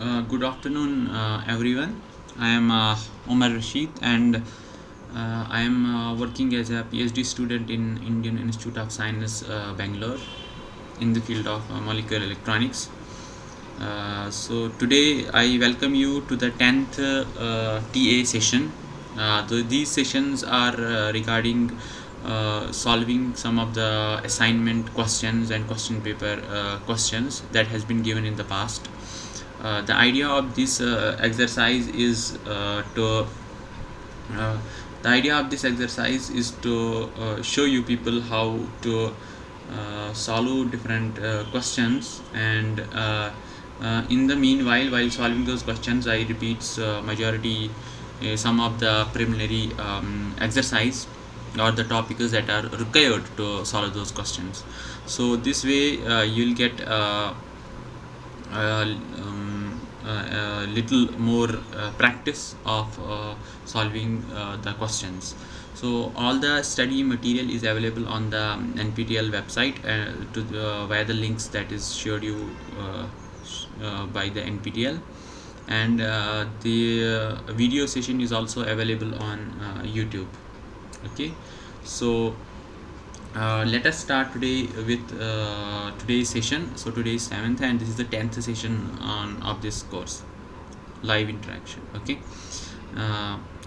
Good afternoon, everyone. I am Omar Rashid, and I am working as a PhD student in Indian Institute of Science, Bangalore, in the field of molecular electronics. So today I welcome you to the 10th TA session. These sessions are regarding solving some of the assignment questions and question paper questions that has been given in the past. The idea of this exercise is to the idea of this exercise is to show you people how to solve different questions, and in the meanwhile, while solving those questions, I repeat majority some of the preliminary exercise or the topics that are required to solve those questions. So this way you'll get little more practice of solving the questions. So all the study material is available on the NPTEL website via the links that is shared you by the NPTEL, and the video session is also available on YouTube. Okay, so let us start today with today's session. So today is 7th and this is the 10th session of this course, live interaction. Okay,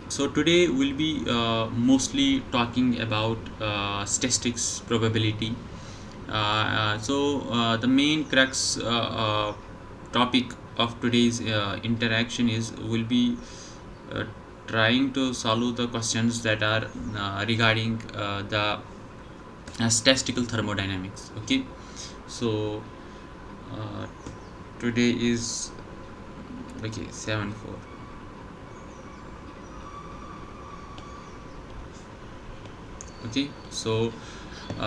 so today we'll be mostly talking about statistics, probability. The main crux topic of today's interaction will be uh, trying to solve the questions that are regarding the statistical thermodynamics. Okay, so uh, today is 7/4. Okay, so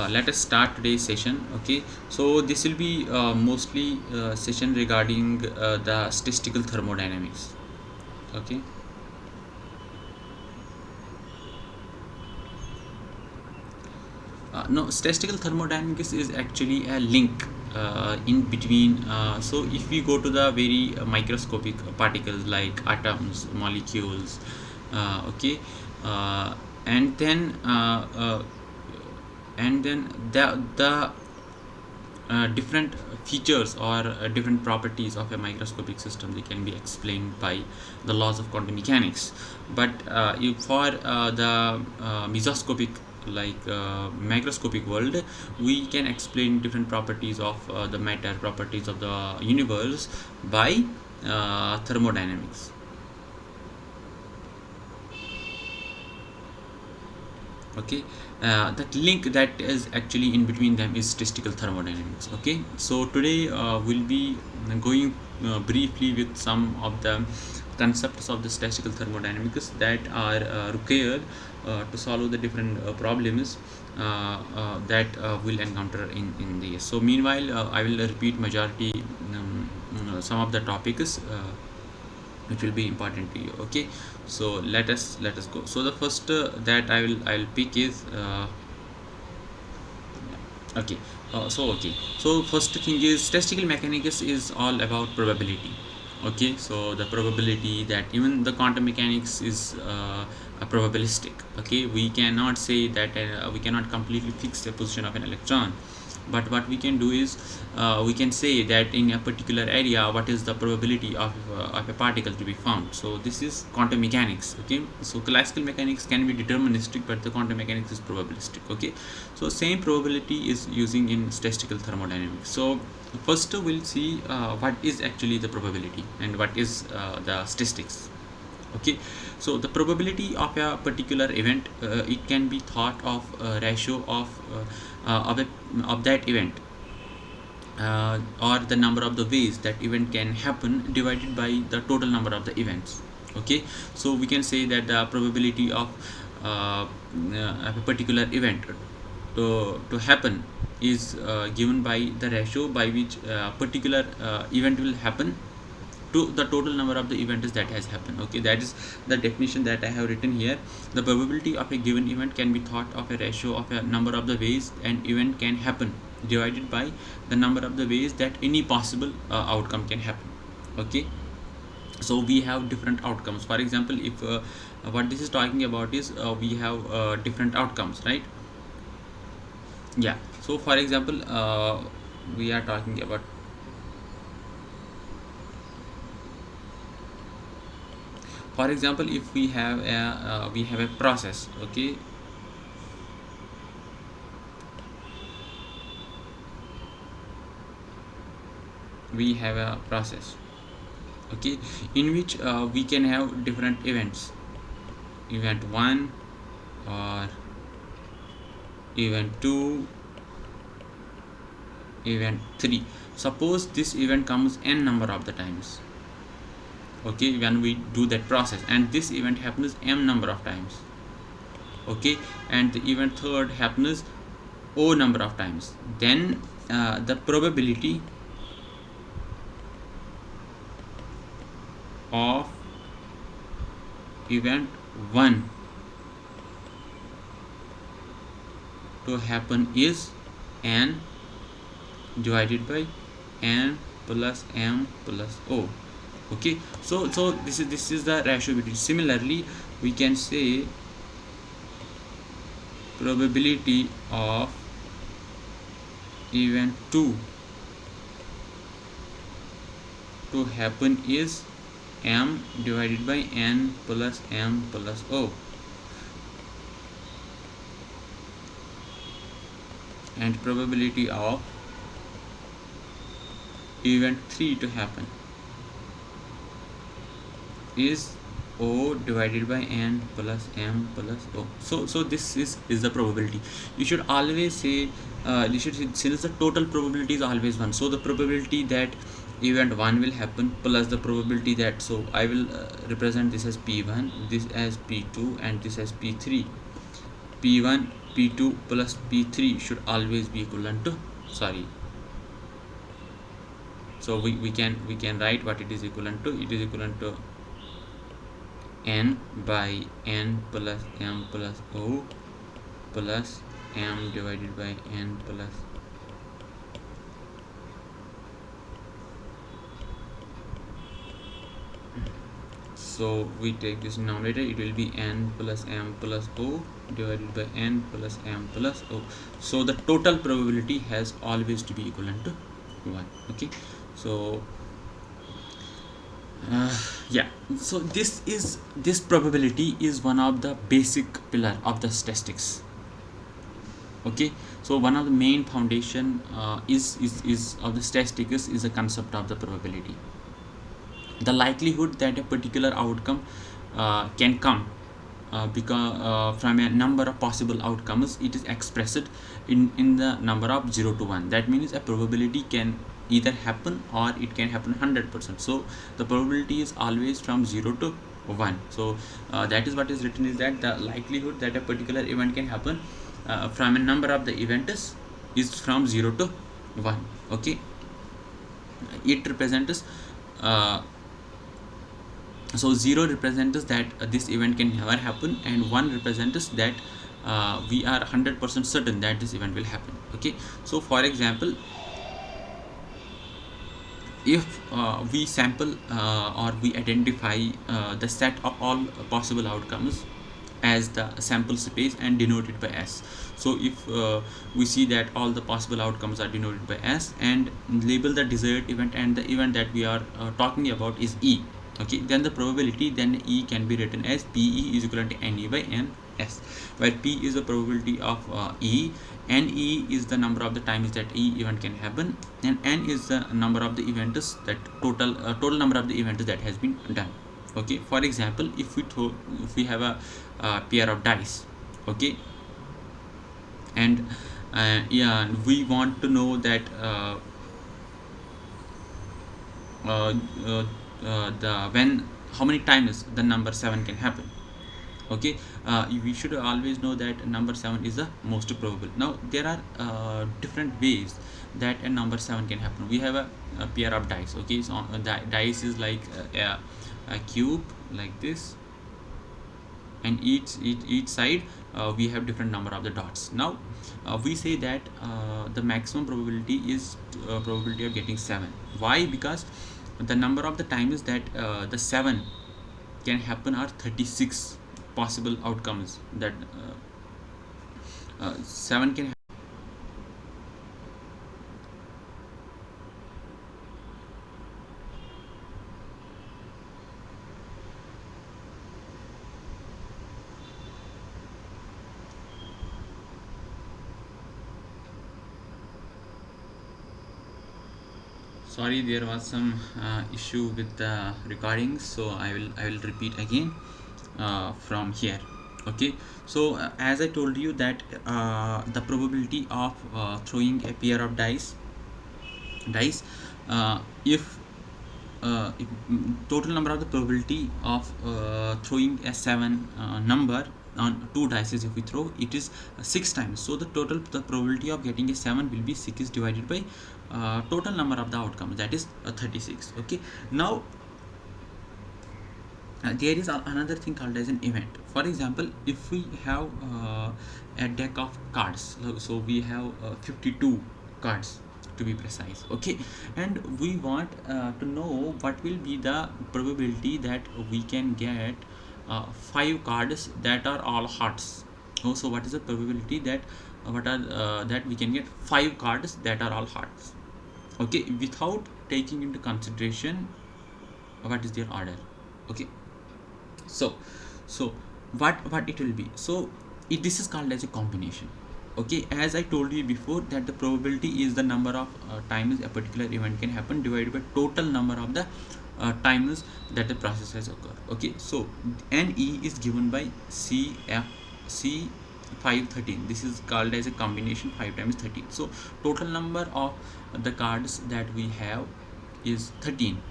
let us start today's session. Okay, so this will be mostly session regarding the statistical thermodynamics. Okay, no, statistical thermodynamics is actually a link in between. So if we go to the very microscopic particles like atoms, molecules, okay, uh, and then the different features or different properties of a microscopic system, they can be explained by the laws of quantum mechanics. But for the mesoscopic, like microscopic world, we can explain different properties of the matter, properties of the universe by thermodynamics. Okay, that link that is actually in between them is statistical thermodynamics. Okay, so today we'll be going briefly with some of the concepts of the statistical thermodynamics that are required to solve the different problems that we'll encounter in this. So meanwhile, I will repeat majority some of the topics which will be important to you. Okay, so let us go. So the first that I will pick is okay. So first thing is statistical mechanics is all about probability. Okay, so the probability that even the quantum mechanics is a probabilistic. Okay, we cannot say that we cannot completely fix the position of an electron, but what we can do is we can say that in a particular area what is the probability of a particle to be found. So this is quantum mechanics. Okay, so classical mechanics can be deterministic, but the quantum mechanics is probabilistic. Okay, so same probability is using in statistical thermodynamics. So first we'll see what is actually the probability and what is the statistics. Okay, so the probability of a particular event, it can be thought of a ratio of that event, or the number of the ways that event can happen divided by the total number of the events. Okay, so we can say that the probability of a particular event to happen is given by the ratio by which particular event will happen to the total number of the events that has happened. Okay, that is the definition that I have written here. The probability of a given event can be thought of a ratio of a number of the ways an event can happen divided by the number of the ways that any possible outcome can happen. Okay, So we have different outcomes. For example, if what this is talking about is we have different outcomes, right? Yeah. So for example, we are talking about, for example, if we have a process, okay, we have a process, okay, in which we can have different events, event 1 or event 2, event 3. Suppose this event comes n number of the times, okay, when we do that process, and this event happens m number of times, okay, and the event third happens o number of times, then the probability of event 1 to happen is n divided by n plus m plus o. Okay, so this is the ratio between. Similarly, we can say probability of event 2 to happen is m divided by n plus m plus o, and probability of event 3 to happen is o divided by n plus m plus o. So this is the probability. You should always say since the total probability is always 1, so the probability that event 1 will happen plus the probability that, so I will represent this as p1, this as p2, and this as p3. p1 p2 plus p3 should always be equivalent to, sorry, so we can write what it is equivalent to. It is equivalent to n by n plus m plus o plus m divided by n plus, so we take this denominator, it will be n plus m plus o divided by n plus m plus o. So the total probability has always to be equivalent to 1. Okay, so yeah, so this probability is one of the basic pillar of the statistics. Okay, so one of the main foundation is of the statistics is the concept of the probability. The likelihood that a particular outcome can come because from a number of possible outcomes, it is expressed in the number of 0 to 1. That means a probability can either happen or it can happen 100%. So the probability is always from 0 to 1. So that is what is written, is that the likelihood that a particular event can happen from a number of the events is from 0 to 1. Okay, it represents so 0 represents that this event can never happen, and 1 represents that we are 100% certain that this event will happen. Okay, so for example, if we sample or we identify the set of all possible outcomes as the sample space and denoted by S. So if we see that all the possible outcomes are denoted by S, and label the desired event, and the event that we are talking about is E, okay, then the probability, then E can be written as PE is equivalent to NE by NS, where P is the probability of E, NE is the number of the times that E event can happen, and N is the number of the events that total number of the events that has been done. Okay, for example, if we have a pair of dice, okay, and yeah, we want to know that uh, the when how many times the number 7 can happen. Okay, we should always know that number 7 is the most probable. Now there are different ways that a number 7 can happen. We have a pair of dice, okay, so the dice is like a cube like this, and each side we have different number of the dots. Now we say that the maximum probability is probability of getting 7. Why? Because the number of the times that the 7 can happen are 36 possible outcomes that 7 can. Sorry, there was some issue with the recording, so I will repeat again from here. Okay, so as I told you that the probability of throwing a pair of dice if total number of the probability of throwing a 7 number on 2 dice, if we throw it is 6 times, so the probability of getting a 7 will be 6 divided by total number of the outcomes, that is 36. Okay, now there is another thing called as an event. For example, if we have a deck of cards, so we have 52 cards to be precise. Okay, and we want to know what will be the probability that we can get 5 cards that are all hearts. So what is the probability that what are that we can get 5 cards that are all hearts? Okay, without taking into consideration what is their order. Okay, so so what it will be, so this is called as a combination. Okay, as I told you before that the probability is the number of times a particular event can happen divided by total number of the times that the process has occurred. Okay, so NE is given by C 513. This is called as a combination 5 times 13. So total number of the cards that we have is 13.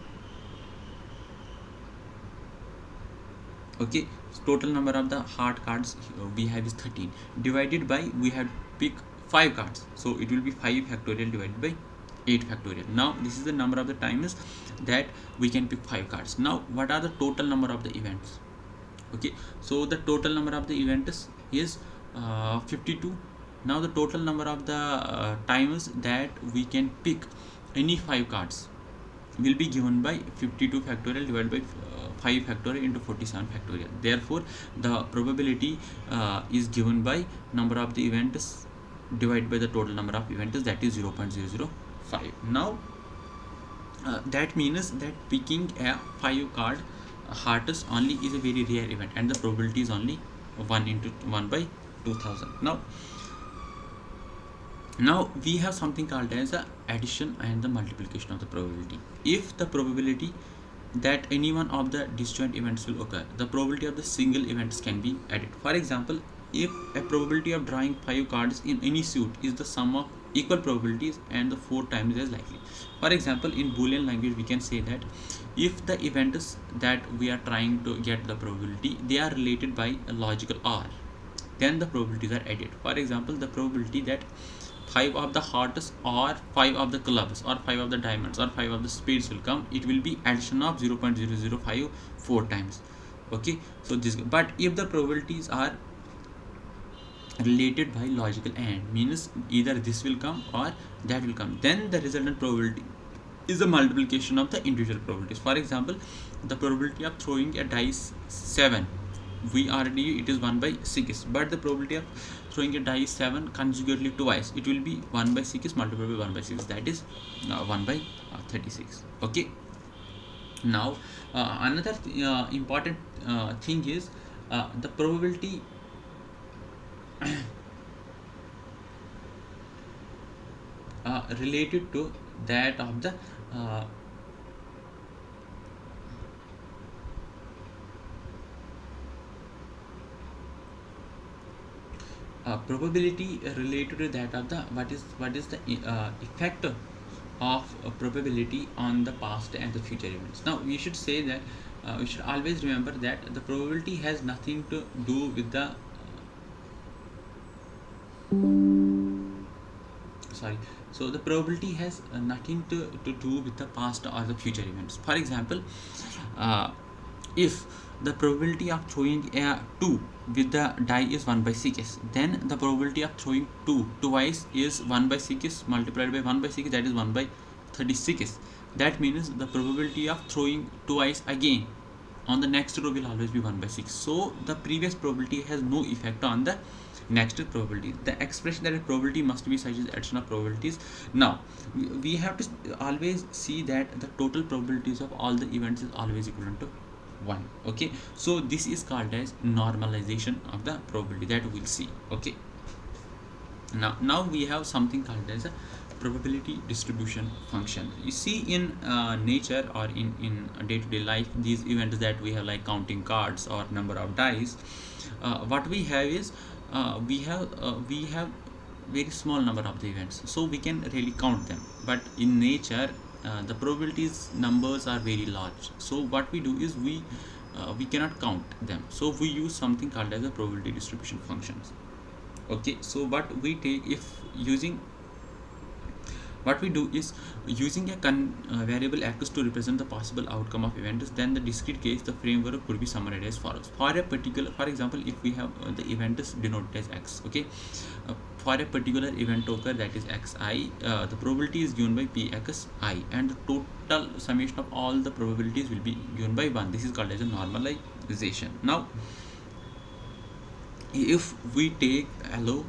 Okay, so total number of the heart cards we have is 13 divided by we have pick 5 cards, so it will be 5 factorial divided by 8 factorial. Now this is the number of the times that we can pick 5 cards. Now what are the total number of the events? Okay, so the total number of the events is 52. Now the total number of the times that we can pick any 5 cards will be given by 52 factorial divided by 5 factorial into 47 factorial. Therefore the probability is given by number of the events divided by the total number of events, that is 0.005. Now that means that picking a 5 card hearts only is a very rare event, and the probability is only 1 into 1 by 2000. Now we have something called as the addition and the multiplication of the probability. If the probability that any one of the disjoint events will occur, the probability of the single events can be added. For example, if a probability of drawing 5 cards in any suit is the sum of equal probabilities and the 4 times as likely. For example, in Boolean language we can say that if the events that we are trying to get the probability, they are related by a logical OR, then the probabilities are added. For example, the probability that 5 of the hearts or 5 of the clubs or 5 of the diamonds or 5 of the spades will come, it will be addition of 0.005 4 times. Okay, so this, but if the probabilities are related by logical AND, means either this will come or that will come, then the resultant probability is the multiplication of the individual probabilities. For example, the probability of throwing a dice 7, we already it is 1 by 6, but the probability of throwing a dice 7 conjugately twice, it will be 1 by 6 multiplied by 1 by 6, that is 1 by 36. Okay, now another important thing is the probability related to that of the probability related to that of the what is the effect of probability on the past and the future events. Now we should say that we should always remember that the probability has nothing to do with the sorry, so the probability has nothing to do with the past or the future events. For example, if the probability of throwing a 2 with the die is 1 by 6, then the probability of throwing 2 twice is 1 by 6 multiplied by 1 by 6, that is 1 by 36. That means the probability of throwing twice again on the next row will always be 1 by 6. So the previous probability has no effect on the next probability. The expression that a probability must be such as addition of probabilities. Now we have to always see that the total probabilities of all the events is always equivalent to 1. Okay, so this is called as normalization of the probability that we'll see. Okay, now we have something called as a probability distribution function. You see in nature or in day-to-day life, these events that we have like counting cards or number of dice, what we have is we have very small number of the events, so we can really count them. But in nature, the probabilities numbers are very large, so what we do is we cannot count them, so we use something called as a probability distribution functions. Okay, so what we do is using a variable x to represent the possible outcome of events. Then the discrete case, the framework could be summarized as follows. For example, if we have the event is denoted as x. Okay, for a particular event occur, that is xi, the probability is given by pxi, and the total summation of all the probabilities will be given by 1. This is called as a normalization. Now if we take allow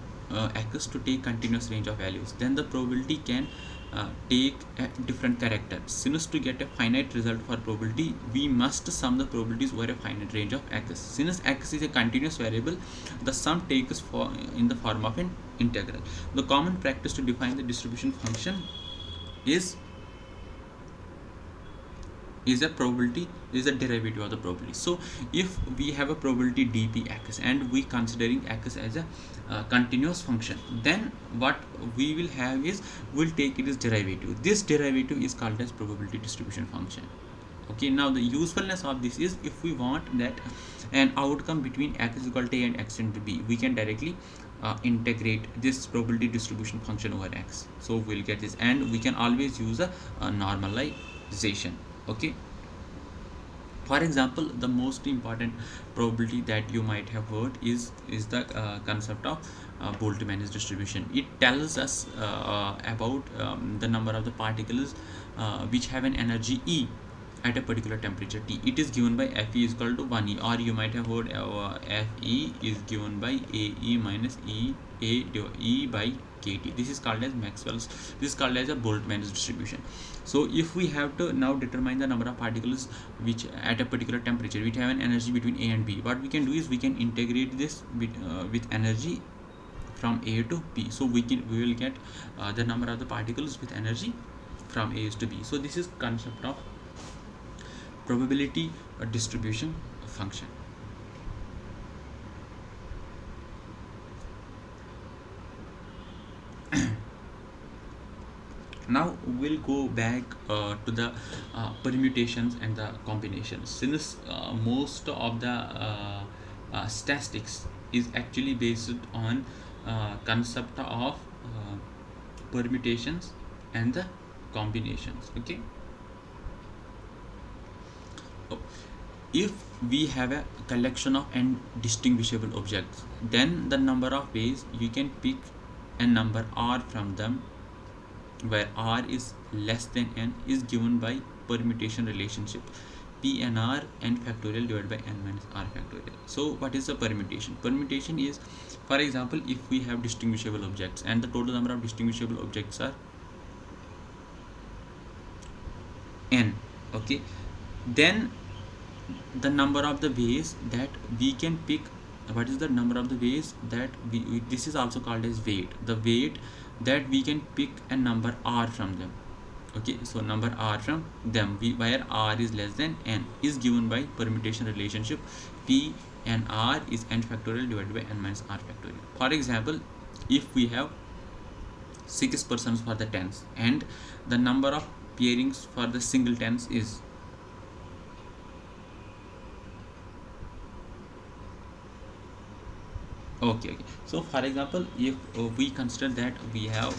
x to take continuous range of values, then the probability can take a different character. Since to get a finite result for probability, we must sum the probabilities over a finite range of x. Since x is a continuous variable, the sum takes in the form of an integral. The common practice to define the distribution function is a probability is a derivative of the probability. So if we have a probability dpx and we considering x as a continuous function, then what we will have is we'll take it as derivative. This derivative is called as probability distribution function. Okay, now the usefulness of this is if we want that an outcome between x is equal to a and x into b, we can directly integrate this probability distribution function over x, so we'll get this, and we can always use a normalization. Okay, for example, the most important probability that you might have heard is the concept of Boltzmann's distribution. It tells us about the number of the particles which have an energy E at a particular temperature T. It is given by Fe is equal to 1E, or you might have heard Fe is given by Ae minus E by KT. This is called as Maxwell's. This is called as a Boltzmann's distribution. So if we have to now determine the number of particles which at a particular temperature which have an energy between A and B, what we can do is we can integrate this with energy from A to B. So we will get the number of the particles with energy from A to B. So this is concept of probability distribution function. Now we'll go back to the permutations and the combinations. Since most of the statistics is actually based on concept of permutations and the combinations. Okay, if we have a collection of indistinguishable objects, then the number of ways you can pick a number r from them, where r is less than n, is given by permutation relationship p n r n factorial divided by n minus r factorial. So what is the permutation? Permutation is, for example, if we have distinguishable objects and the total number of distinguishable objects are n, okay, then the number of the ways that we can pick, what is the number of the ways that this is also called as weight, the weight that we can pick a number r from them. Okay, so number r from them, where r is less than n, is given by permutation relationship p and r is n factorial divided by n minus r factorial. For example, if we have 6 persons for the tens and the number of pairings for the single tens is okay. So for example, if we consider that we have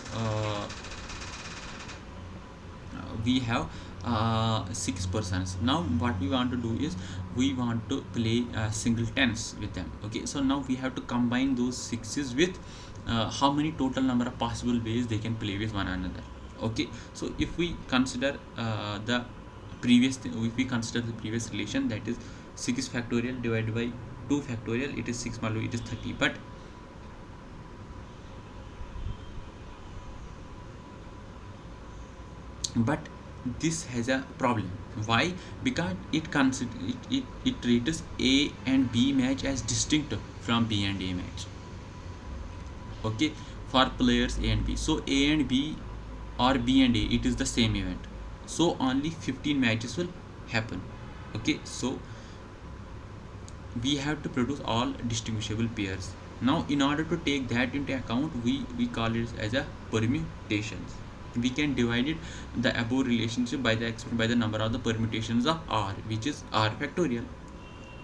6 persons. Now what we want to do is we want to play single tens with them. Okay, so now we have to combine those sixes with how many total number of possible ways they can play with one another. Okay, so if we consider the previous if we consider the previous relation, that is 6 factorial divided by 2 factorial, it is 6 multiplied, it is 30. But this has a problem. Why? Because it treats A and B match as distinct from B and A match. Okay, for players A and B, so A and B or B and A, it is the same event, so only 15 matches will happen. Okay, so we have to produce all distinguishable pairs. Now in order to take that into account, we call it as a permutations. We can divide it the above relationship by the number of the permutations of R, which is R factorial.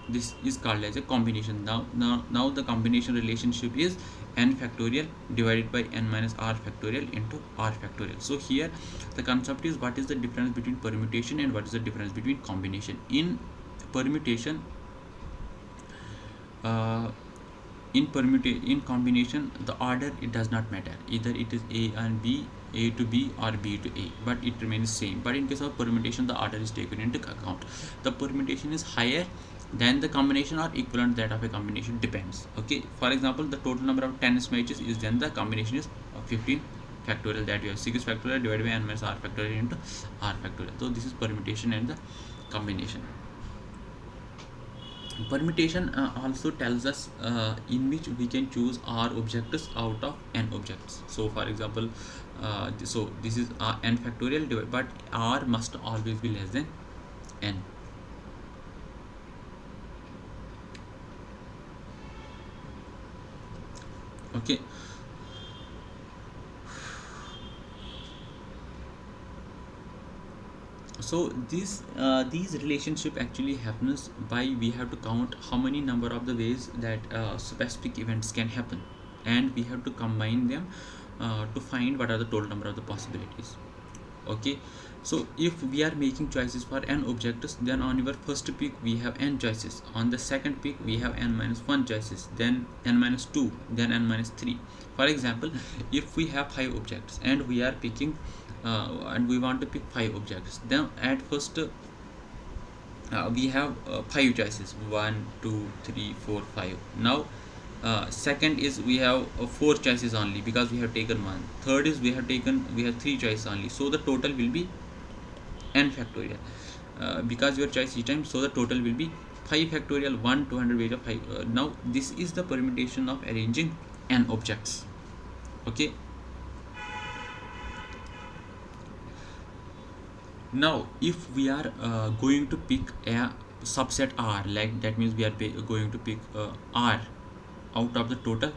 This is called as a combination. Now the combination relationship is n factorial divided by n minus R factorial into R factorial. So here the concept is, what is the difference between permutation and what is the difference between combination. In permutation, uh, in combination, the order, it does not matter, either it is A and B, A to B or B to A, but it remains same. But in case of permutation, the order is taken into account. The permutation is higher than the combination or equivalent that of a combination, depends. Okay, for example, the total number of tennis matches is, then the combination is 15 factorial, that we have 6 factorial divided by n minus R factorial into R factorial. So this is permutation and the combination. Permutation also tells us in which we can choose R objects out of n objects. So for example, so this is n factorial, but R must always be less than n. Okay, so these relationship actually happens by, we have to count how many number of the ways that specific events can happen, and we have to combine them to find what are the total number of the possibilities. Okay, so if we are making choices for n objects, then on your first pick we have n choices, on the second pick we have n minus 1 choices, then n minus 2, then n minus 3. For example, if we have 5 objects and we are picking and we want to pick 5 objects, then at first we have 5 choices, 1 2 3 4 5. Now second is we have 4 choices only, because we have taken one. Third is we have 3 choices only, so the total will be n factorial, because your choice each time, so the total will be 5 factorial, 1 200 ways of 5. Now this is the permutation of arranging n objects. Okay, now if we are going to pick a subset R, like that means we are going to pick R out of the total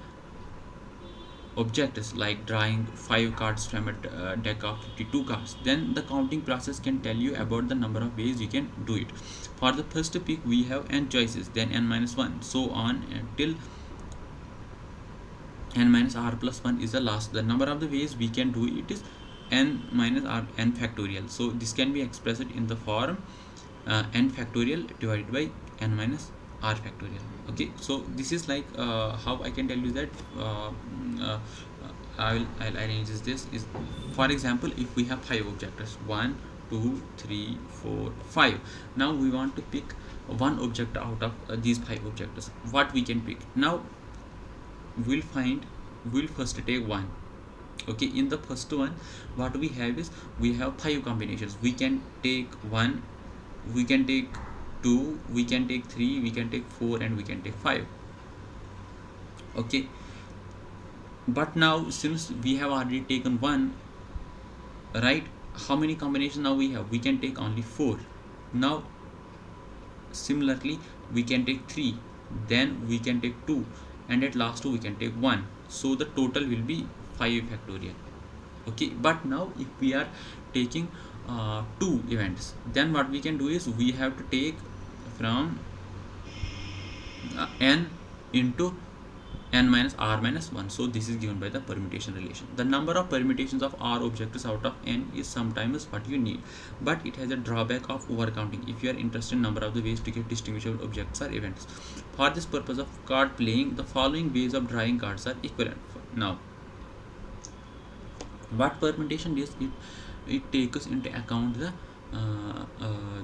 objectives, like drawing 5 cards from a deck of 52 cards, then the counting process can tell you about the number of ways you can do it. For the first pick we have n choices, then n minus 1, so on until n minus R plus 1 is the last. The number of the ways we can do it is n minus R n factorial. So this can be expressed in the form n factorial divided by n minus R factorial. Okay, so this is like how I can tell you that uh, I'll arrange this is, for example, if we have 5 objects, 1 2 3 4 5. Now we want to pick one object out of these 5 objects. What we can pick now, we'll first take one. Okay, in the first one what we have is, we have 5 combinations. We can take 1, we can take 2, we can take 3, we can take 4, and we can take 5. Okay, but now since we have already taken 1, right, how many combinations now we have? We can take only 4. Now similarly we can take 3, then we can take 2, and at last 2 we can take 1, so the total will be 5 factorial. Okay, but now if we are taking 2 events, then what we can do is, we have to take from n into n minus R minus 1. So this is given by the permutation relation. The number of permutations of R objects out of n is sometimes what you need, but it has a drawback of overcounting if you are interested in number of the ways to get distinguishable objects or events. For this purpose of card playing, the following ways of drawing cards are equivalent. Now What permutation is, it takes into account uh, uh,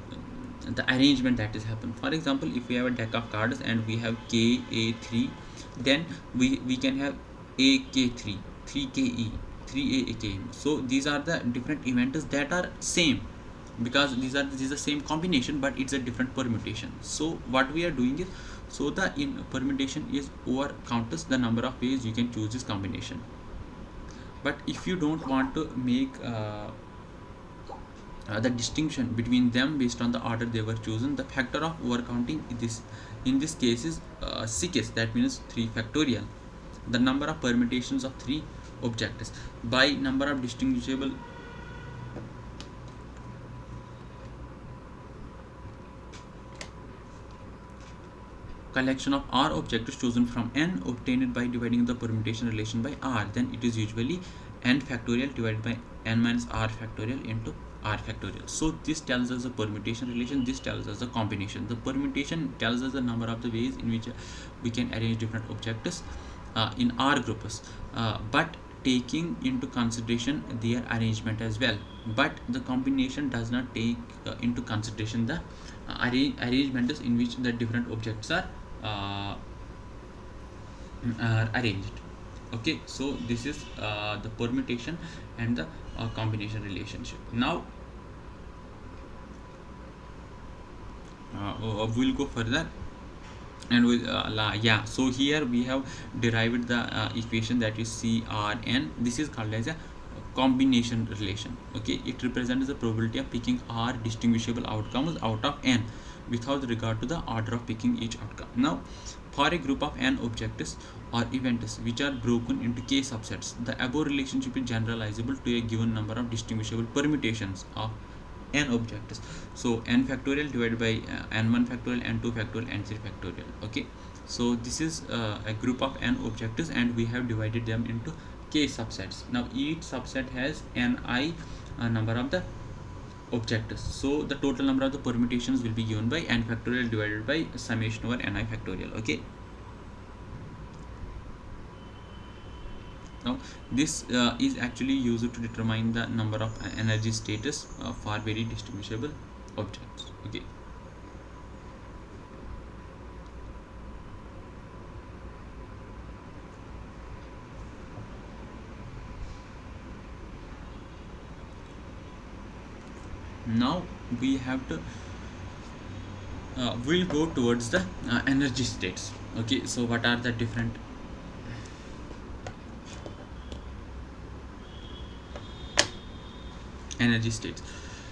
the arrangement that is happened. For example, if we have a deck of cards and we have KA3, then we can have AK3, 3KE, 3AKE. So these are the different events that are same, because this is the same combination, but it's a different permutation. So what we are doing is, so the in permutation is over counts the number of ways you can choose this combination. But if you don't want to make the distinction between them based on the order they were chosen, the factor of overcounting this in this case is 6, that means 3 factorial, the number of permutations of 3 objects by number of distinguishable collection of R objects chosen from n obtained by dividing the permutation relation by R, then it is usually n factorial divided by n minus R factorial into R factorial. So this tells us the permutation relation, this tells us the combination. The permutation tells us the number of the ways in which we can arrange different objects in R groups, but taking into consideration their arrangement as well. But the combination does not take into consideration the arrangements in which the different objects uh, are arranged. Okay, so this is the permutation and the combination relationship. Now we'll go further and yeah, so here we have derived the equation that is CRN. This is called as a combination relation. Okay, it represents the probability of picking R distinguishable outcomes out of n without regard to the order of picking each outcome. Now for a group of n objects or events which are broken into k subsets, the above relationship is generalizable to a given number of distinguishable permutations of n objects. So n factorial divided by n1 factorial, n2 factorial, n3 factorial. Okay, so this is a group of n objects and we have divided them into k subsets. Now each subset has ni number of the objects, so the total number of the permutations will be given by n factorial divided by summation over ni factorial. Okay, now this is actually used to determine the number of energy status for very distinguishable objects. Okay, now we have to we'll go towards the energy states. Okay, so what are the different energy states?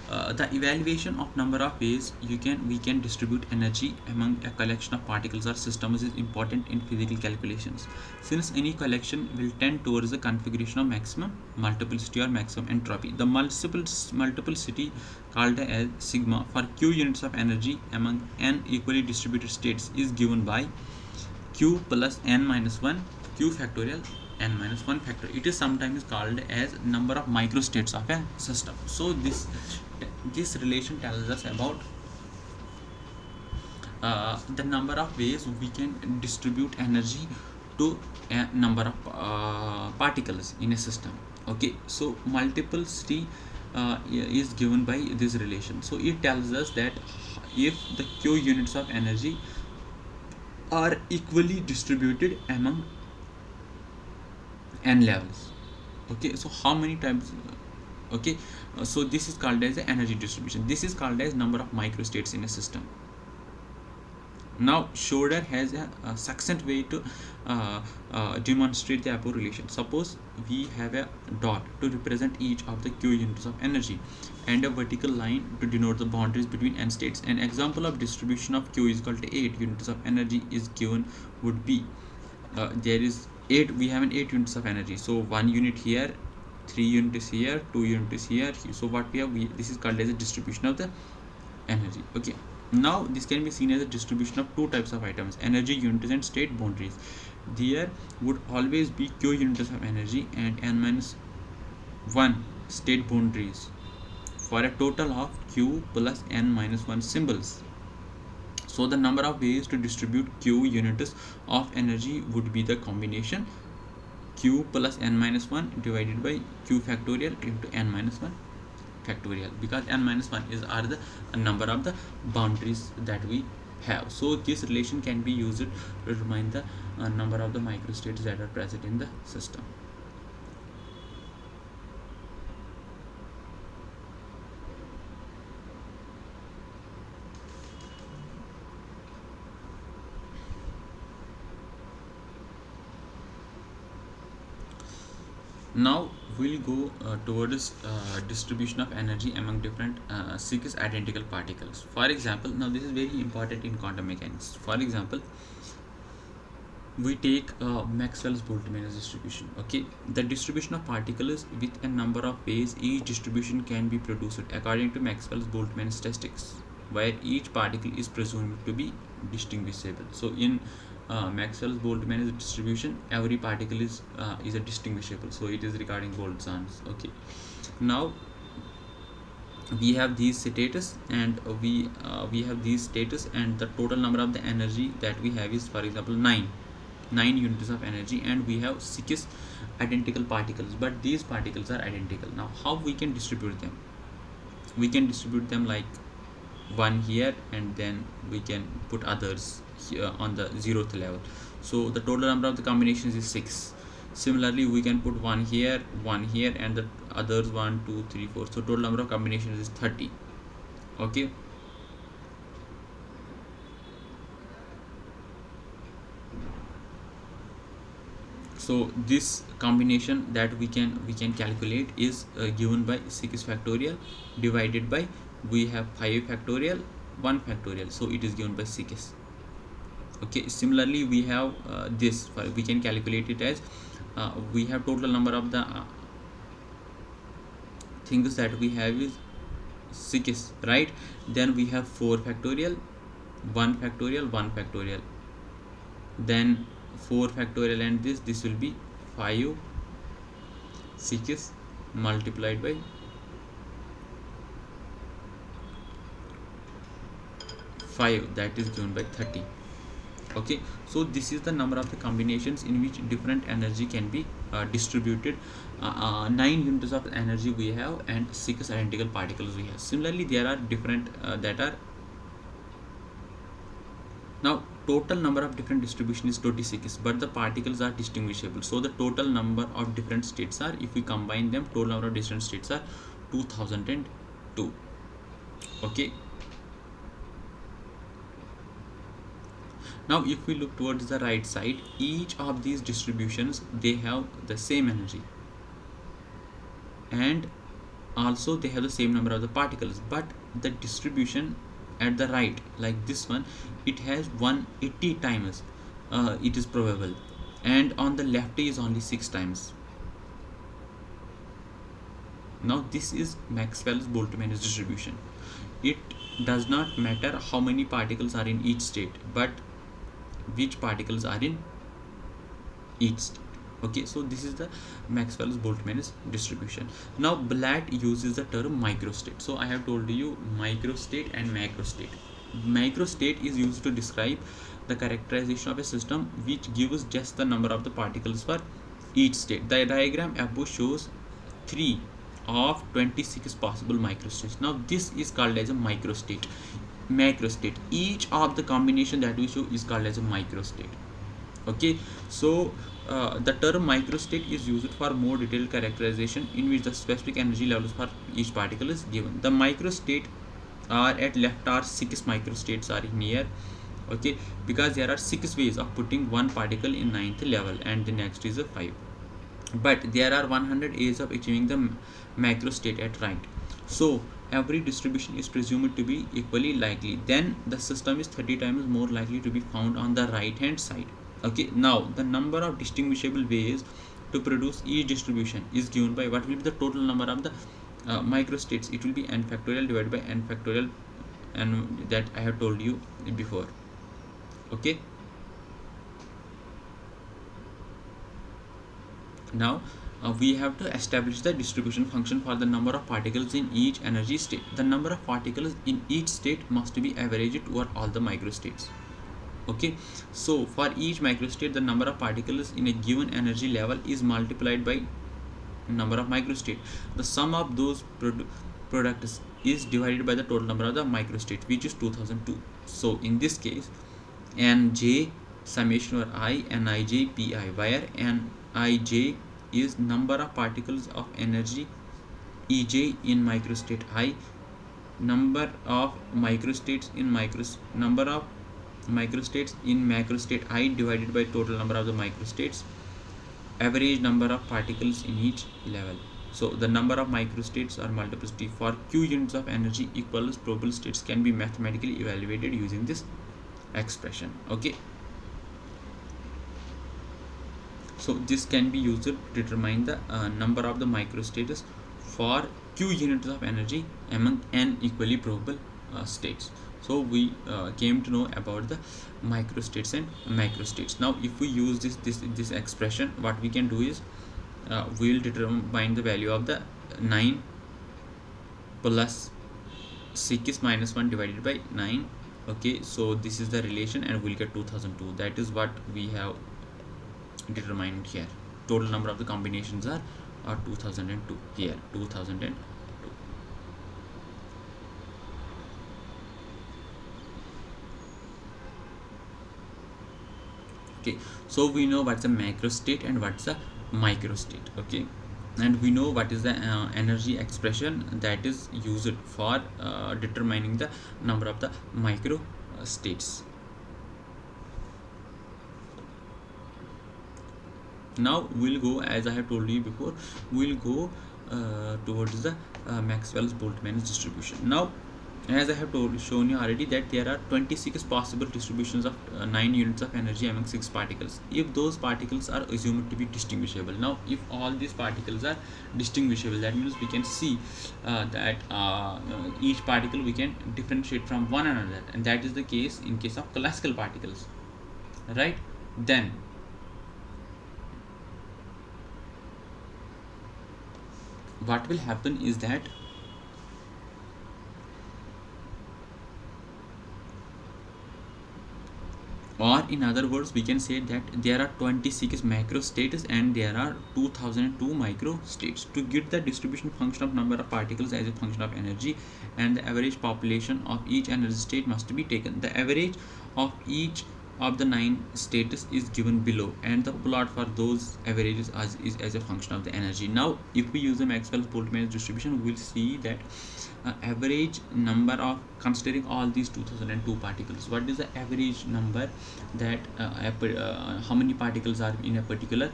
The evaluation of number of ways we can distribute energy among a collection of particles or systems is important in physical calculations, since any collection will tend towards the configuration of maximum multiplicity or maximum entropy. The multiplicity called as sigma for q units of energy among n equally distributed states is given by q plus n minus 1 q factorial n minus 1 factor. It is sometimes called as number of microstates of a system. So this relation tells us about the number of ways we can distribute energy to a number of particles in a system. Okay, so multiplicity is given by this relation. So it tells us that if the q units of energy are equally distributed among n levels. Okay, so how many times? Okay, so this is called as the energy distribution. This is called as number of microstates in a system. Now Schroeder has a succinct way to demonstrate the above relation. Suppose we have a dot to represent each of the q units of energy and a vertical line to denote the boundaries between n states. An example of distribution of q is equal to 8 units of energy is given would be there is 8, we have an 8 units of energy, so 1 unit here, 3 units here, 2 units here. So what we have, this is called as a distribution of the energy. Okay, now this can be seen as a distribution of two types of items: energy units and state boundaries. There would always be q units of energy and n minus 1 state boundaries for a total of q plus n minus 1 symbols. So the number of ways to distribute q units of energy would be the combination q plus n minus 1 divided by q factorial into n minus 1 factorial, because n minus 1 is are the number of the boundaries that we have. So this relation can be used to determine the number of the microstates that are present in the system. Now we'll go towards distribution of energy among different six identical particles. For example, now this is very important in quantum mechanics. For example, we take Maxwell's Boltzmann distribution. Okay, the distribution of particles with a number of ways. Each distribution can be produced according to Maxwell's Boltzmann statistics, where each particle is presumed to be distinguishable. So in Maxwell's Boltzmann distribution, every particle is a distinguishable. So it is regarding Boltzmann's. Okay, now we have these status, and we have these status, and the total number of the energy that we have is, for example, 9 units of energy, and we have 6 identical particles, but these particles are identical. Now how we can distribute them? We can distribute them like one here, and then we can put others here on the 0th level. So the total number of the combinations is 6. Similarly, we can put one here, and the others 1 2 3 4. So total number of combinations is 30. Okay, so this combination that we can calculate is given by 6 factorial divided by, we have 5 factorial, 1 factorial, so it is given by 6. Okay, similarly we have this, we can calculate it as we have total number of the things that we have is 6, right? Then we have 4 factorial, 1 factorial, 1 factorial, then 4 factorial, and this will be 5 6 multiplied by 5, that is given by 30. Okay, so this is the number of the combinations in which different energy can be distributed. 9 units of energy we have, and 6 identical particles we have. Similarly, there are different that are, now total number of different distribution is 26, but the particles are distinguishable. So the total number of different states are, if we combine them, total number of different states are 2002. Okay, now if we look towards the right side, each of these distributions, they have the same energy, and also they have the same number of the particles, but the distribution at the right, like this one, it has 180 times it is probable, and on the left is only 6 times. Now this is Maxwell's Boltzmann distribution. It does not matter how many particles are in each state, but which particles are in each state. Okay, so this is the Maxwell's Boltzmann distribution. Now Blatt uses the term microstate. So I have told you microstate and macrostate. Microstate is used to describe the characterization of a system which gives just the number of the particles for each state. The diagram above shows 3 of 26 possible microstates. Now this is called as a microstate. Macrostate, each of the combination that we show is called as a microstate. Okay, so the term microstate is used for more detailed characterization in which the specific energy levels for each particle is given. The microstate are at left are 6 microstates are in here. Okay, because there are 6 ways of putting one particle in 9th level, and the next is a 5, but there are 100 ways of achieving the macrostate at right. So every distribution is presumed to be equally likely, then the system is 30 times more likely to be found on the right hand side. Okay, now the number of distinguishable ways to produce each distribution is given by, what will be the total number of the microstates? It will be n factorial divided by n factorial, and that I have told you before. Okay, now we have to establish the distribution function for the number of particles in each energy state. The number of particles in each state must be averaged over all the microstates. Okay, so for each microstate, the number of particles in a given energy level is multiplied by number of microstate. The sum of those products is divided by the total number of the microstate, which is 2002. So in this case, Nj summation over I Nij Pi, where Nij is number of particles of energy Ej in microstate I, number of microstates in macrostate I divided by total number of the microstates, average number of particles in each level. So the number of microstates or multiplicity for q units of energy equals probable states can be mathematically evaluated using this expression. Okay, so this can be used to determine the number of the microstates for q units of energy among n equally probable states. So we came to know about the microstates and macrostates. Now if we use this expression, what we can do is we will determine the value of the 9 plus 6 minus 1 divided by 9. Okay, so this is the relation and we'll get 2002. That is what we have determined here. Total number of the combinations are 2002 here, 2002. Okay, so we know what's a macrostate and what's a microstate. Okay, and we know what is the energy expression that is used for determining the number of the microstates. Now we'll go, as I have told you before, we'll go towards the Maxwell's-Boltzmann distribution. Now, as I have shown you already, that there are 26 possible distributions of 9 units of energy among 6 particles, if those particles are assumed to be distinguishable. Now if all these particles are distinguishable, that means we can see that each particle we can differentiate from one another, and that is the case in case of classical particles, right? Then what will happen is that or in other words we can say that there are 26 macrostates and there are 2002 microstates. To get the distribution function of number of particles as a function of energy and the average population of each energy state must be taken. The average of each of the 9 states is given below, and the plot for those averages is as a function of the energy. Now if we use the Maxwell-Boltzmann distribution, we will see that average number of, considering all these 2002 particles, what is the average number that how many particles are in a particular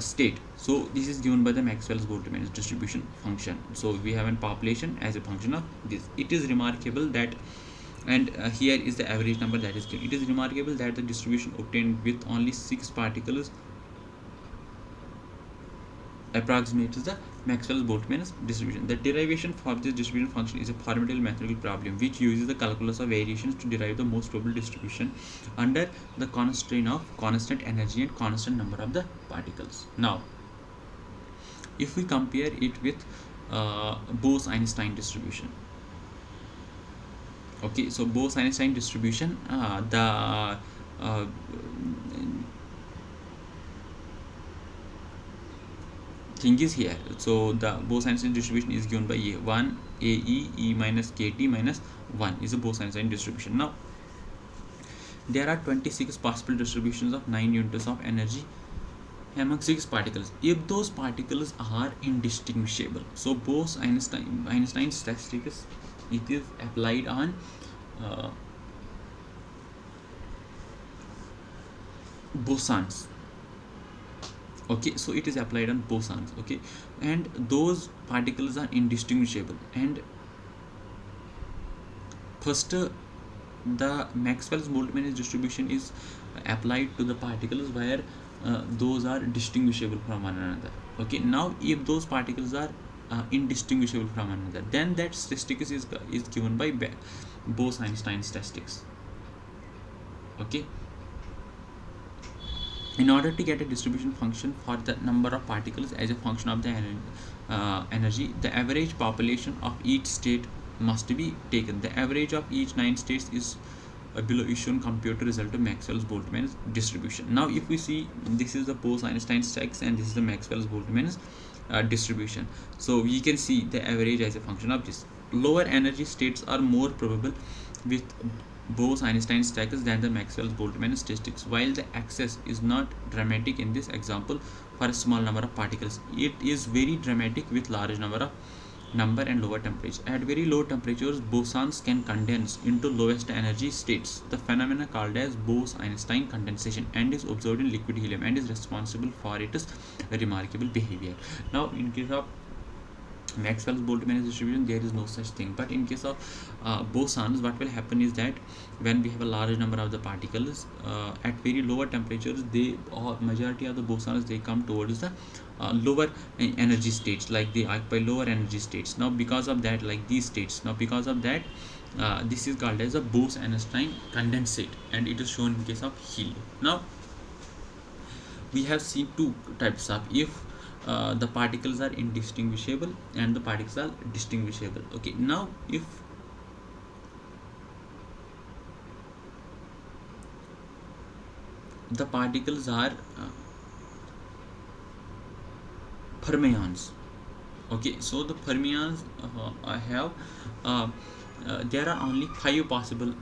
state. So this is given by the Maxwell's-Boltzmann distribution function. So we have a population as a function of this. It is remarkable that, and here is the average number that is given. It is remarkable that the distribution obtained with only 6 particles approximates the Maxwell-Boltzmann distribution. The derivation for this distribution function is a formidable mathematical problem which uses the calculus of variations to derive the most probable distribution under the constraint of constant energy and constant number of the particles. Now if we compare it with Bose-Einstein distribution. Okay, so Bose-Einstein distribution, the thing is here. So the Bose-Einstein distribution is given by A1 AE E minus KT minus 1 is a Bose-Einstein distribution. Now there are 26 possible distributions of 9 units of energy among 6 particles if those particles are indistinguishable. So Bose-Einstein statistics, it is applied on bosons. Okay, so it is applied on bosons. Okay, and those particles are indistinguishable, and first the Maxwell's-Boltzmann distribution is applied to the particles where those are distinguishable from one another. Okay, now if those particles are indistinguishable from one another, then that statistics is given by Bose-Einstein statistics. Okay, in order to get a distribution function for the number of particles as a function of the energy, the average population of each state must be taken. The average of each 9 states is below is shown compared to result of Maxwell's Boltzmann's distribution. Now if we see, this is the Bose-Einstein stacks and this is the Maxwell's Boltzmann's distribution. So we can see the average as a function of this. Lower energy states are more probable with Bose-Einstein stacks than the Maxwell's Boltzmann statistics. While the excess is not dramatic in this example for a small number of particles, it is very dramatic with large number and lower temperature. At very low temperatures, bosons can condense into lowest energy states. The phenomena called as Bose-Einstein condensation and is observed in liquid helium and is responsible for its remarkable behavior. Now, in case of Maxwell's Boltzmann distribution, there is no such thing. But in case of bosons, what will happen is that when we have a large number of the particles at very lower temperatures, majority of the bosons, they come towards the lower energy states, like they occupy lower energy states. Now because of that, like these states, now because of that, this is called as a Bose-Einstein condensate, and it is shown in case of helium. Now we have seen two types of, if the particles are indistinguishable and the particles are distinguishable. Okay, now if the particles are fermions, okay, so the fermions have there are only 5 possible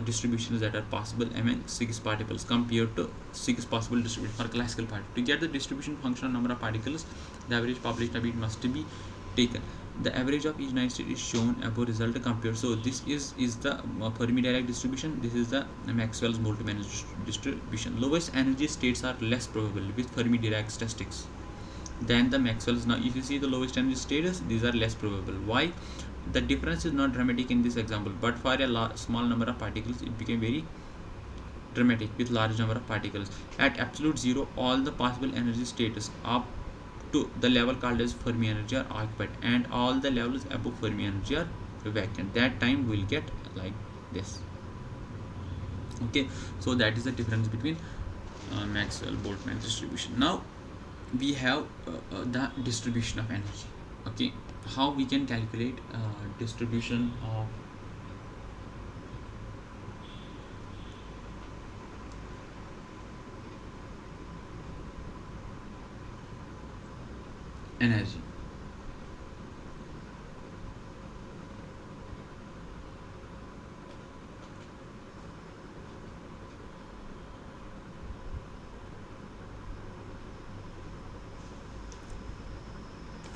distributions that are possible among 6 particles compared to 6 possible distributions for classical particle. To get the distribution function of number of particles, the average population of it must be taken. The average of each night state is shown above result compared. So this is the Fermi Dirac distribution. This is the Maxwell's Boltzmann distribution. Lowest energy states are less probable with Fermi Dirac statistics than the Maxwell's. Now if you see the lowest energy status, these are less probable. Why? The difference is not dramatic in this example, but for a small number of particles it became very dramatic with large number of particles. At absolute zero, all the possible energy status up to the level called as Fermi energy are occupied, and all the levels above Fermi energy are vacant. That time we'll get like this. Okay, so that is the difference between Maxwell-Boltzmann distribution. Now we have the distribution of energy. Okay, how we can calculate distribution of energy.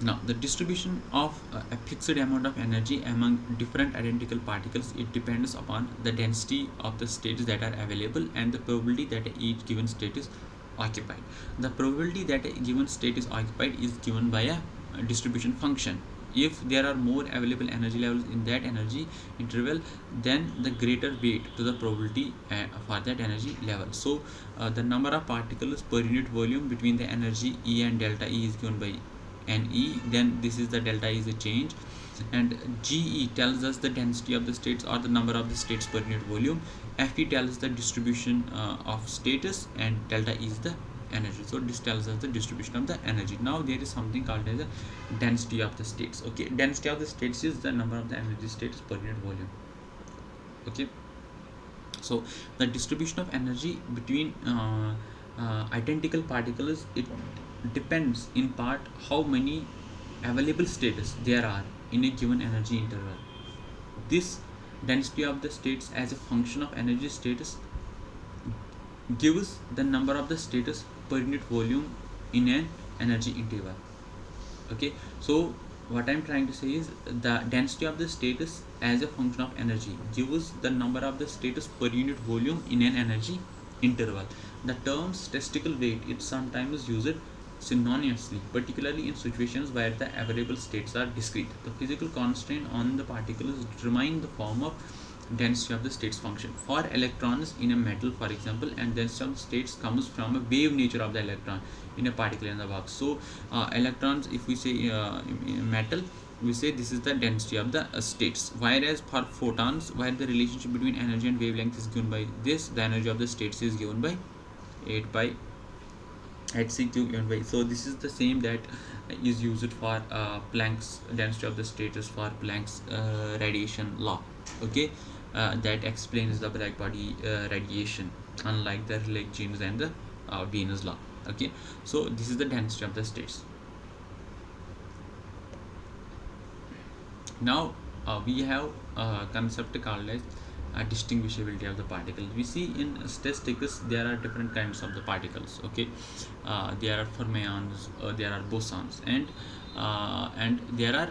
Now the distribution of a fixed amount of energy among different identical particles, it depends upon the density of the states that are available and the probability that each given state is occupied. The probability that a given state is occupied is given by a distribution function. If there are more available energy levels in that energy interval, then the greater weight to the probability for that energy level. So the number of particles per unit volume between the energy E and delta E is given by NE. Then this is the delta E is a change, and GE tells us the density of the states or the number of the states per unit volume. FE tells the distribution of status, and delta E is the energy. So this tells us the distribution of the energy. Now there is something called as the density of the states. Okay, density of the states is the number of the energy states per unit volume. Okay, so the distribution of energy between identical particles, it depends in part how many available states there are in a given energy interval. This density of the states as a function of energy status gives the number of the states per unit volume in an energy interval. Okay, so what I'm trying to say is the density of the status as a function of energy gives the number of the status per unit volume in an energy interval. The term statistical weight is sometimes used synonymously, particularly in situations where the available states are discrete. The physical constraint on the particles determine the form of density of the states function. For electrons in a metal, for example, and density of states comes from a wave nature of the electron in a particle in the box. So electrons, if we say metal, we say this is the density of the states. Whereas for photons, where the relationship between energy and wavelength is given by this, the energy of the states is given by 8 pi hc cube given by. So this is the same that is used for Planck's density of the status for Planck's radiation law. Okay, that explains the black body radiation, unlike the Rayleigh genes and the Venus law. Okay, so this is the density of the states. Now we have a concept called as distinguishability of the particles. We see in statistics there are different kinds of the particles. Okay, there are fermions, there are bosons, and there are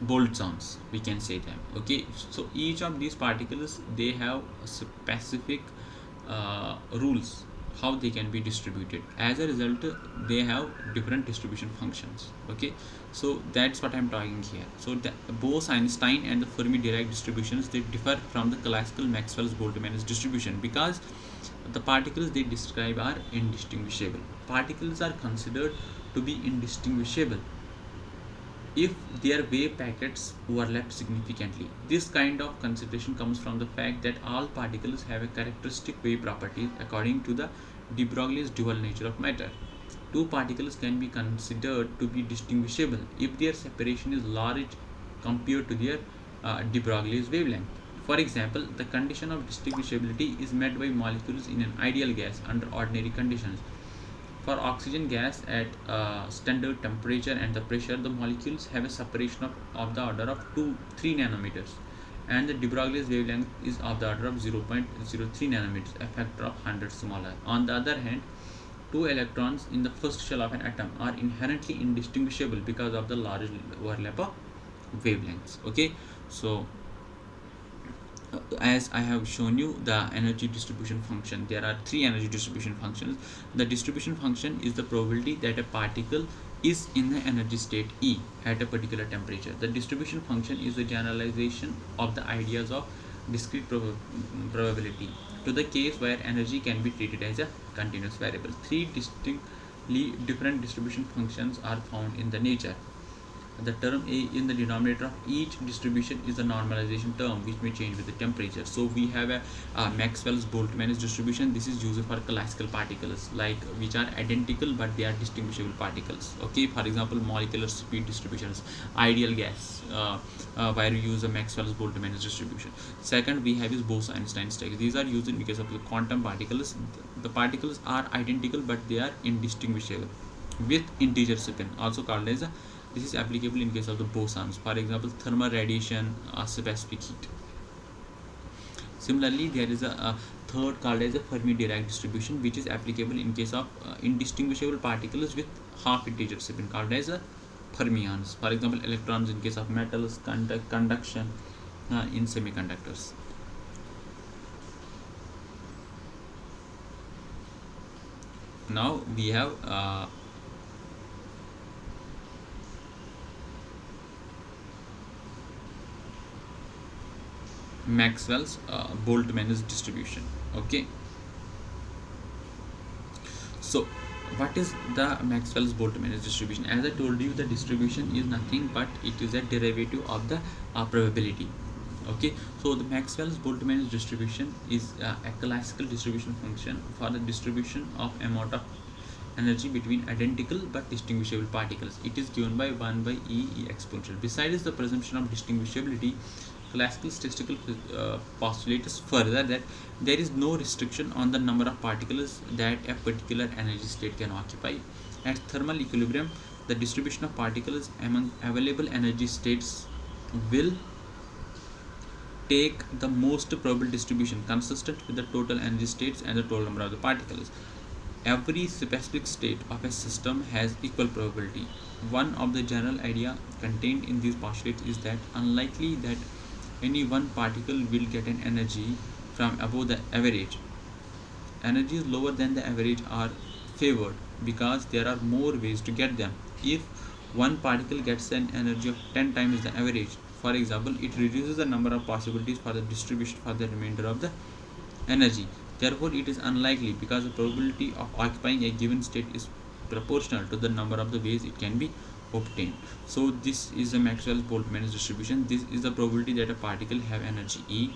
boltzons, we can say them. Okay, so each of these particles, they have specific rules how they can be distributed. As a result, they have different distribution functions. Okay, so that's what I'm talking here. So the Bose-Einstein and the Fermi-Dirac distributions, they differ from the classical Maxwell's-Boltzmann distribution because the particles they describe are indistinguishable. Particles are considered to be indistinguishable if their wave packets overlap significantly. This kind of consideration comes from the fact that all particles have a characteristic wave properties according to the de Broglie's dual nature of matter. Two particles can be considered to be distinguishable if their separation is large compared to their de Broglie's wavelength. For example, the condition of distinguishability is met by molecules in an ideal gas under ordinary conditions. For oxygen gas at standard temperature and the pressure, the molecules have a separation of the order of 3 nanometers, and the de Broglie's wavelength is of the order of 0.03 nanometers, a factor of 100 smaller. On the other hand, two electrons in the first shell of an atom are inherently indistinguishable because of the large overlap of wavelengths. Okay, so as I have shown you the energy distribution function, there are three energy distribution functions. The distribution function is the probability that a particle is in the energy state E at a particular temperature. The distribution function is the generalization of the ideas of discrete probability to the case where energy can be treated as a continuous variable. Three distinctly different distribution functions are found in the nature. The term A in the denominator of each distribution is the normalization term, which may change with the temperature. So we have a Maxwell's Boltzmann distribution. This is used for classical particles, like which are identical but they are distinguishable particles. Okay, for example, molecular speed distributions, ideal gas, where we use a Maxwell's Boltzmann distribution. Second, we have is Bose-Einstein states. These are used in case of the quantum particles. The particles are identical but they are indistinguishable with integer spin, also called as a. This is applicable in case of the bosons, for example, thermal radiation or specific heat. Similarly, there is a third called as a Fermi-Dirac distribution, which is applicable in case of indistinguishable particles with half integer spin, called as a fermions. For example, electrons in case of metals, conduction in semiconductors. Now we have Maxwell's Boltzmann distribution. Okay, so what is the Maxwell's Boltzmann distribution? As I told you, the distribution is nothing but it is a derivative of the probability. Okay, so the Maxwell's Boltzmann distribution is a classical distribution function for the distribution of amount of energy between identical but distinguishable particles. It is given by 1 by E exponential. Besides the presumption of distinguishability, classical statistical postulates further that there is no restriction on the number of particles that a particular energy state can occupy. At thermal equilibrium, the distribution of particles among available energy states will take the most probable distribution consistent with the total energy states and the total number of the particles. Every specific state of a system has equal probability. One of the general idea contained in these postulates is that unlikely that any one particle will get an energy from above the average. Energies lower than the average are favored because there are more ways to get them. If one particle gets an energy of 10 times the average, for example, it reduces the number of possibilities for the distribution for the remainder of the energy. Therefore, it is unlikely because the probability of occupying a given state is proportional to the number of the ways it can be obtained. So this is the Maxwell's Boltzmann distribution. This is the probability that a particle have energy E.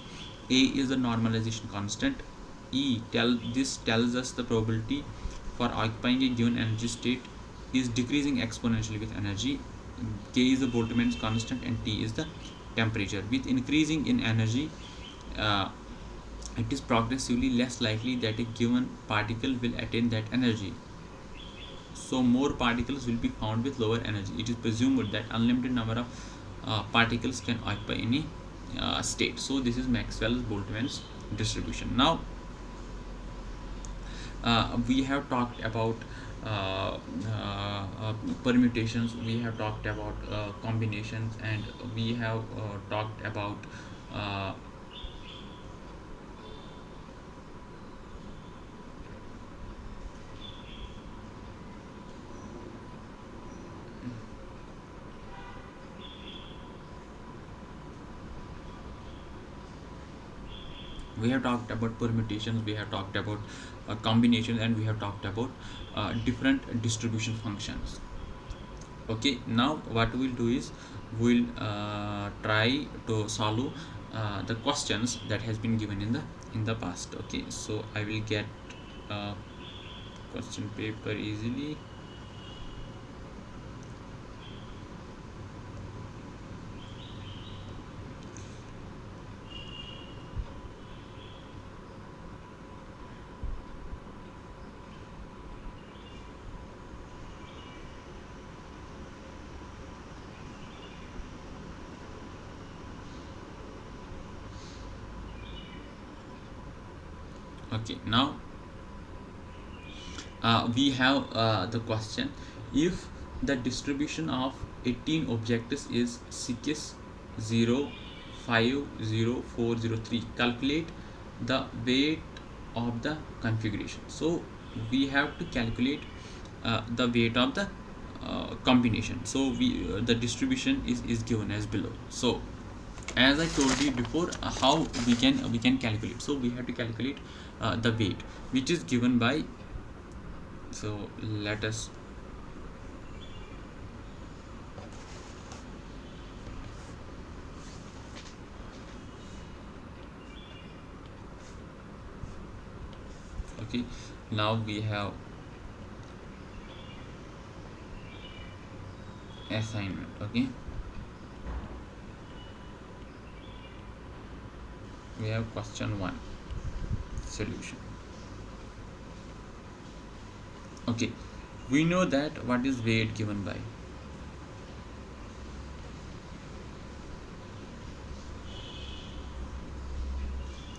A is the normalization constant. This tells us the probability for occupying a given energy state is decreasing exponentially with energy. K is the Boltzmann's constant and T is the temperature. With increasing in energy, uh, it is progressively less likely that a given particle will attain that energy. So more particles will be found with lower energy. It is presumed that unlimited number of particles can occupy any state. So this is Maxwell-Boltzmann's distribution. Now we have talked about uh, permutations, we have talked about combinations, and we have talked about uh, we have talked about permutations, we have talked about combinations, and we have talked about different distribution functions. Okay, now what we'll do is we'll try to solve the questions that has been given in the past. Okay, so I will get question paper easily. Okay, now we have the question: if the distribution of 18 objects is 6 0 5 0 4 0 3, calculate the weight of the configuration. So we have to calculate the weight of the combination. So we the distribution is given as below. So as I told you before, how we can calculate. So we have to calculate the weight, which is given by, so let us okay, now we have assignment. Okay, we have question 1 solution. Okay, we know that what is weight given by,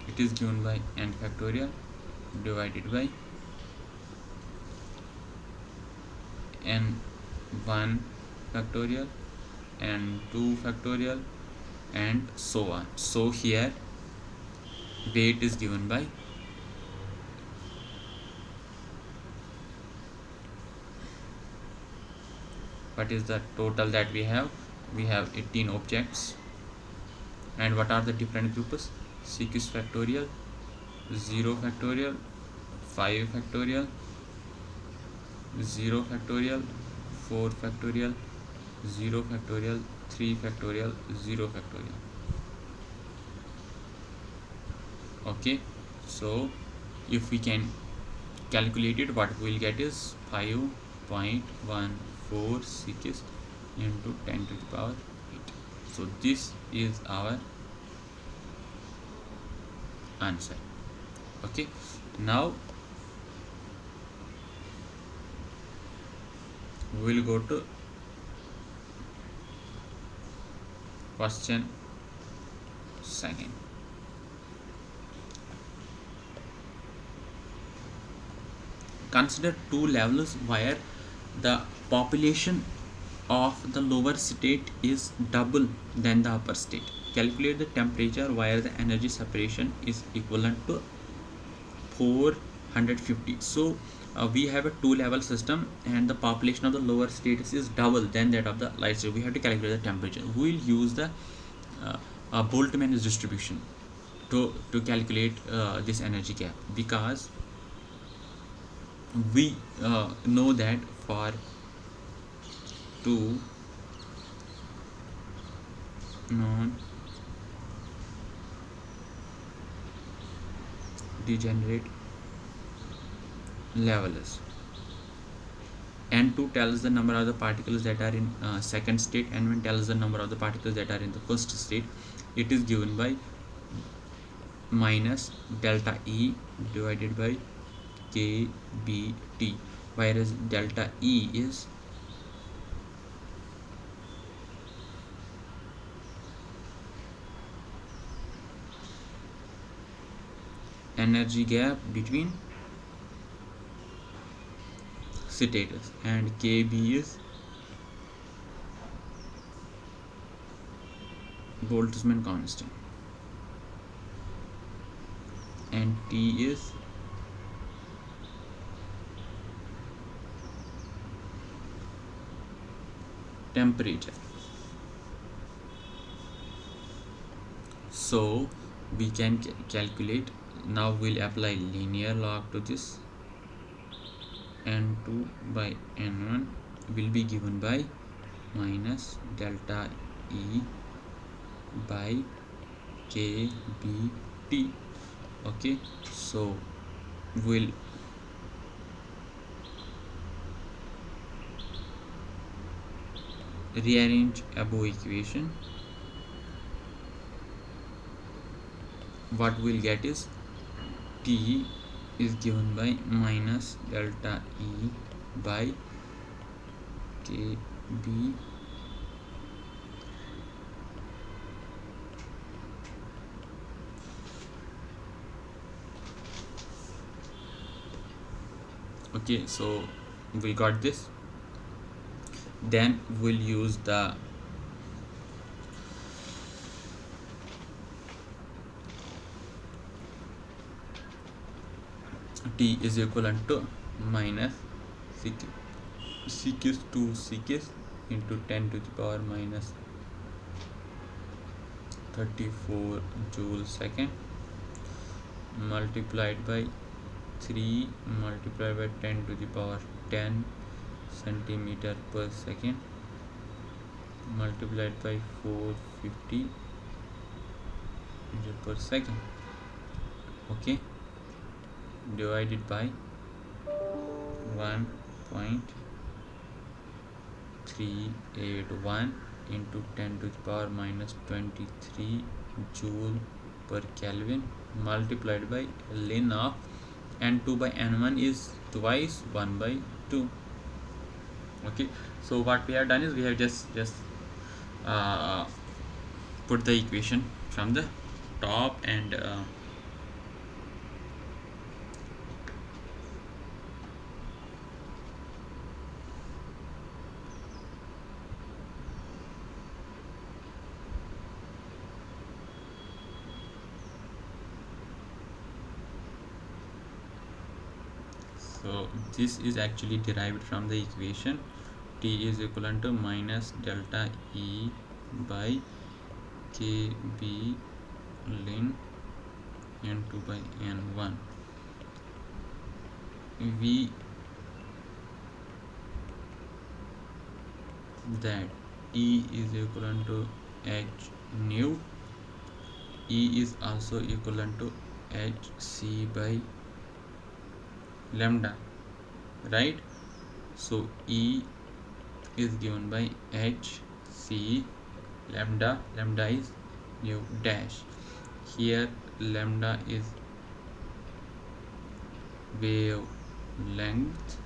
it is given by n factorial divided by n1 factorial, n2 factorial, and so on. So here weight is given by what is the total that we have. We have 18 objects, and what are the different groups? 6 factorial, 0 factorial, 5 factorial, 0 factorial, 4 factorial, 0 factorial, 3 factorial, 0 factorial. Okay, so if we can calculate it, what we will get is 5.146 into 10 to the power 8. So this is our answer. Okay, now we will go to question 2. Consider two levels where the population of the lower state is double than the upper state. Calculate the temperature where the energy separation is equivalent to 450. So we have a two-level system, and the population of the lower states is double than that of the light state. We have to calculate the temperature. We will use the Boltzmann's distribution to calculate this energy gap, because we know that for two non degenerate levels, N2 tells the number of the particles that are in second state, N1 tells the number of the particles that are in the first state. It is given by minus delta E divided by kBT, whereas delta E is energy gap between states, and kB is Boltzmann constant, and T is temperature. So we can calculate. Now we'll apply linear log to this. N2 by N1 will be given by minus delta E by kBT. Okay, so we'll rearrange above equation. What we'll get is T is given by minus delta E by kB okay, so we got this. Then we'll use the T is equivalent to minus Ck 2 Ck into 10 to the power minus 34 joule second multiplied by 3 multiplied by 10 to the power 10 centimeter per second multiplied by 450 meter per second. Okay, divided by 1.381 into 10 to the power minus 23 joule per Kelvin multiplied by ln of N2 by N1 is twice 1 by 2. Okay, so what we have done is we have just uh, put the equation from the top, and so this is actually derived from the equation. T is equivalent to minus delta E by kB ln N2 by N1. We that E is equivalent to h nu. E is also equivalent to hc by lambda, right? So E is given by hc lambda. Lambda is nu dash. Here lambda is wavelength.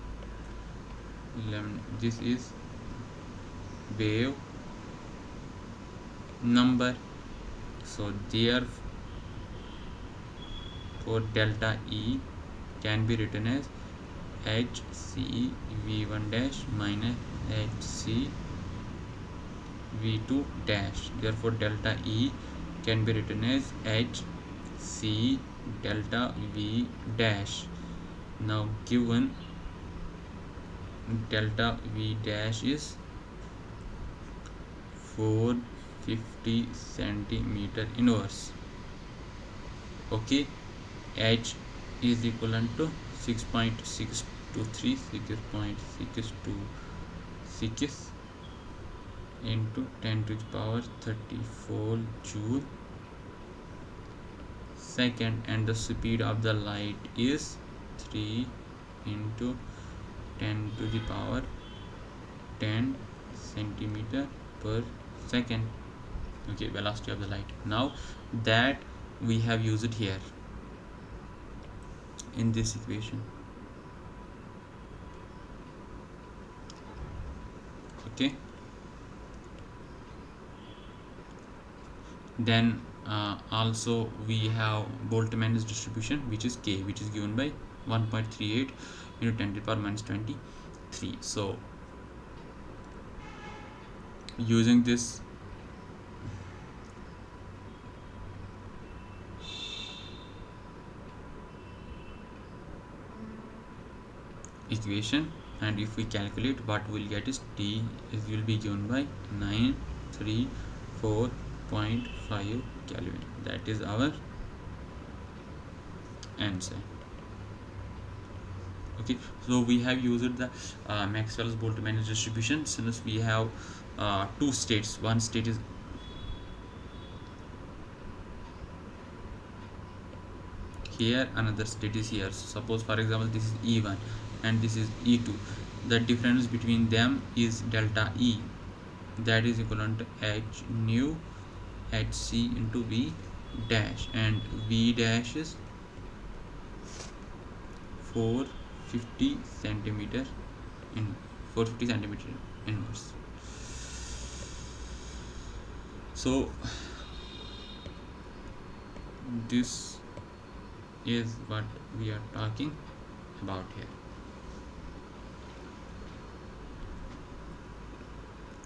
This is wave number. So therefore delta E can be written as hc v1 dash minus hc v2 dash. Therefore delta E can be written as hc delta v dash. Now given delta v dash is 450 centimeter inverse. Okay, h is equivalent to 6.623 6.626 into 10 to the power 34 joule second, and the speed of the light is 3 into 10 to the power 10 centimeter per second. Okay, velocity of the light. Now that we have used it here in this equation. Okay, then also we have Boltzmann's distribution, which is k, which is given by 1.38 into 10 to the power minus 23. So using this equation, and if we calculate, what we'll get is t is will be given by 934.5 Kelvin. That is our answer. Okay, so we have used the Maxwell's Boltzmann distribution, since we have two states. One state is here, another state is here. So suppose for example this is E1 and this is E2. The difference between them is delta E, that is equivalent to H nu Hc into V dash, and V dash is 450 centimeter in 450 centimeter inverse. So this is what we are talking about here.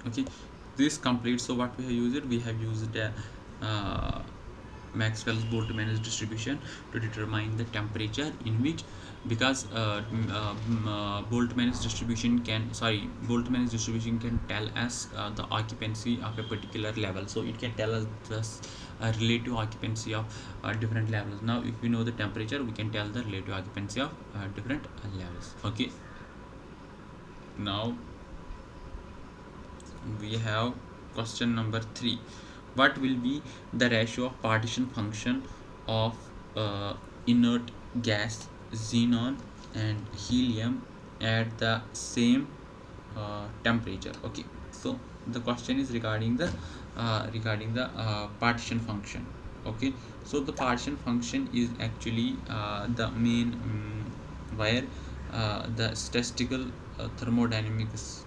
Okay, this completes. So what we have used, we have used Maxwell's Boltzmann distribution to determine the temperature in which, because Boltzmann's distribution can tell us the occupancy of a particular level. So it can tell us the relative occupancy of different levels. Now if we know the temperature, we can tell the relative occupancy of different levels. Okay, now we have question number 3. What will be the ratio of partition function of inert gas xenon and helium at the same temperature? Okay, so the question is regarding the partition function. Okay, so the partition function is actually the main where the statistical thermodynamics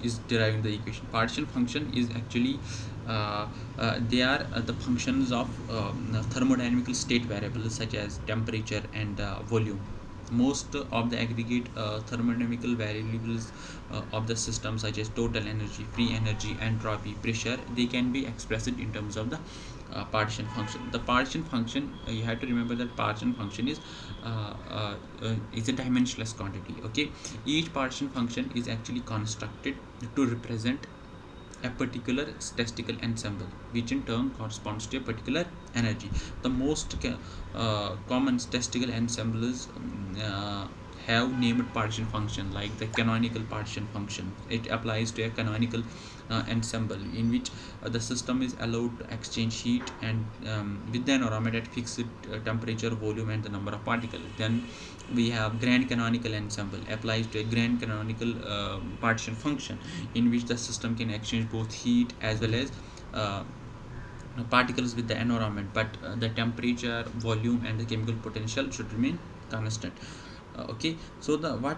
is deriving the equation. Partition function is actually they are the functions of thermodynamical state variables such as temperature and volume. Most of the aggregate thermodynamical variables of the system, such as total energy, free energy, entropy, pressure, they can be expressed in terms of the partition function. The partition function, you have to remember that partition function is a dimensionless quantity. Okay, each partition function is actually constructed to represent a particular statistical ensemble, which in turn corresponds to a particular energy. The most common statistical ensembles have named partition function, like the canonical partition function. It applies to a canonical ensemble in which the system is allowed to exchange heat and with the environment at fixed temperature, volume, and the number of particles. Then we have grand canonical ensemble, applies to a grand canonical partition function in which the system can exchange both heat as well as particles with the environment, but the temperature, volume, and the chemical potential should remain constant. Okay, so the what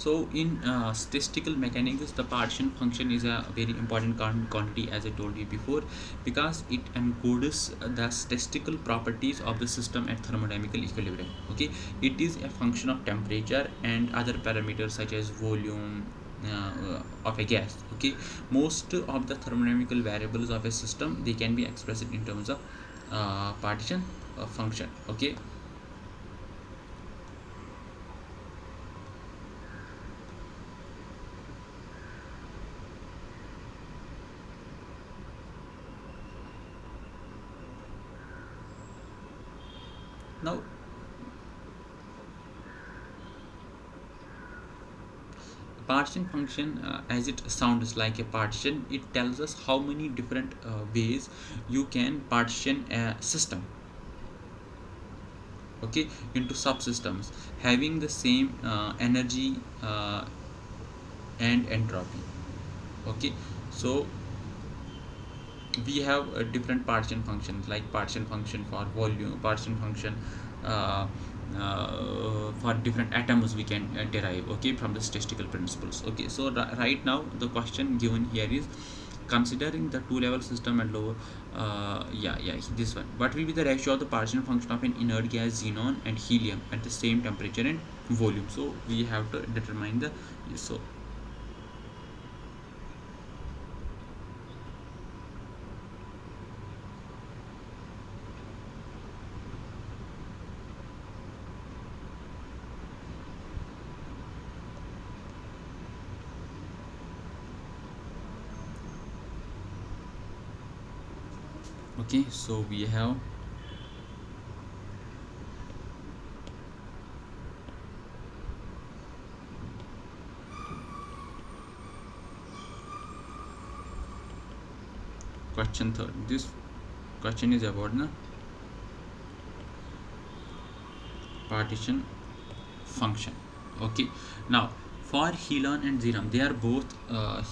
So in statistical mechanics, the partition function is a very important quantity, as I told you before, because it encodes the statistical properties of the system at thermodynamical equilibrium. Okay, it is a function of temperature and other parameters such as volume of a gas. Okay, most of the thermodynamical variables of a system, they can be expressed in terms of partition function. Okay, Now, partition function, as it sounds like a partition, it tells us how many different ways you can partition a system, okay, into subsystems having the same energy and entropy. Okay, so we have different partition functions, like partition function for volume, partition function uh, for different atoms we can derive, okay, from the statistical principles. Okay, so right now the question given here is, considering the two level system and lower, yeah, this one, what will be the ratio of the partition function of an inert gas xenon and helium at the same temperature and volume? So we have to determine the, so okay, so we have question third. This question is about the partition function. Okay, now for helium and xenon, they are both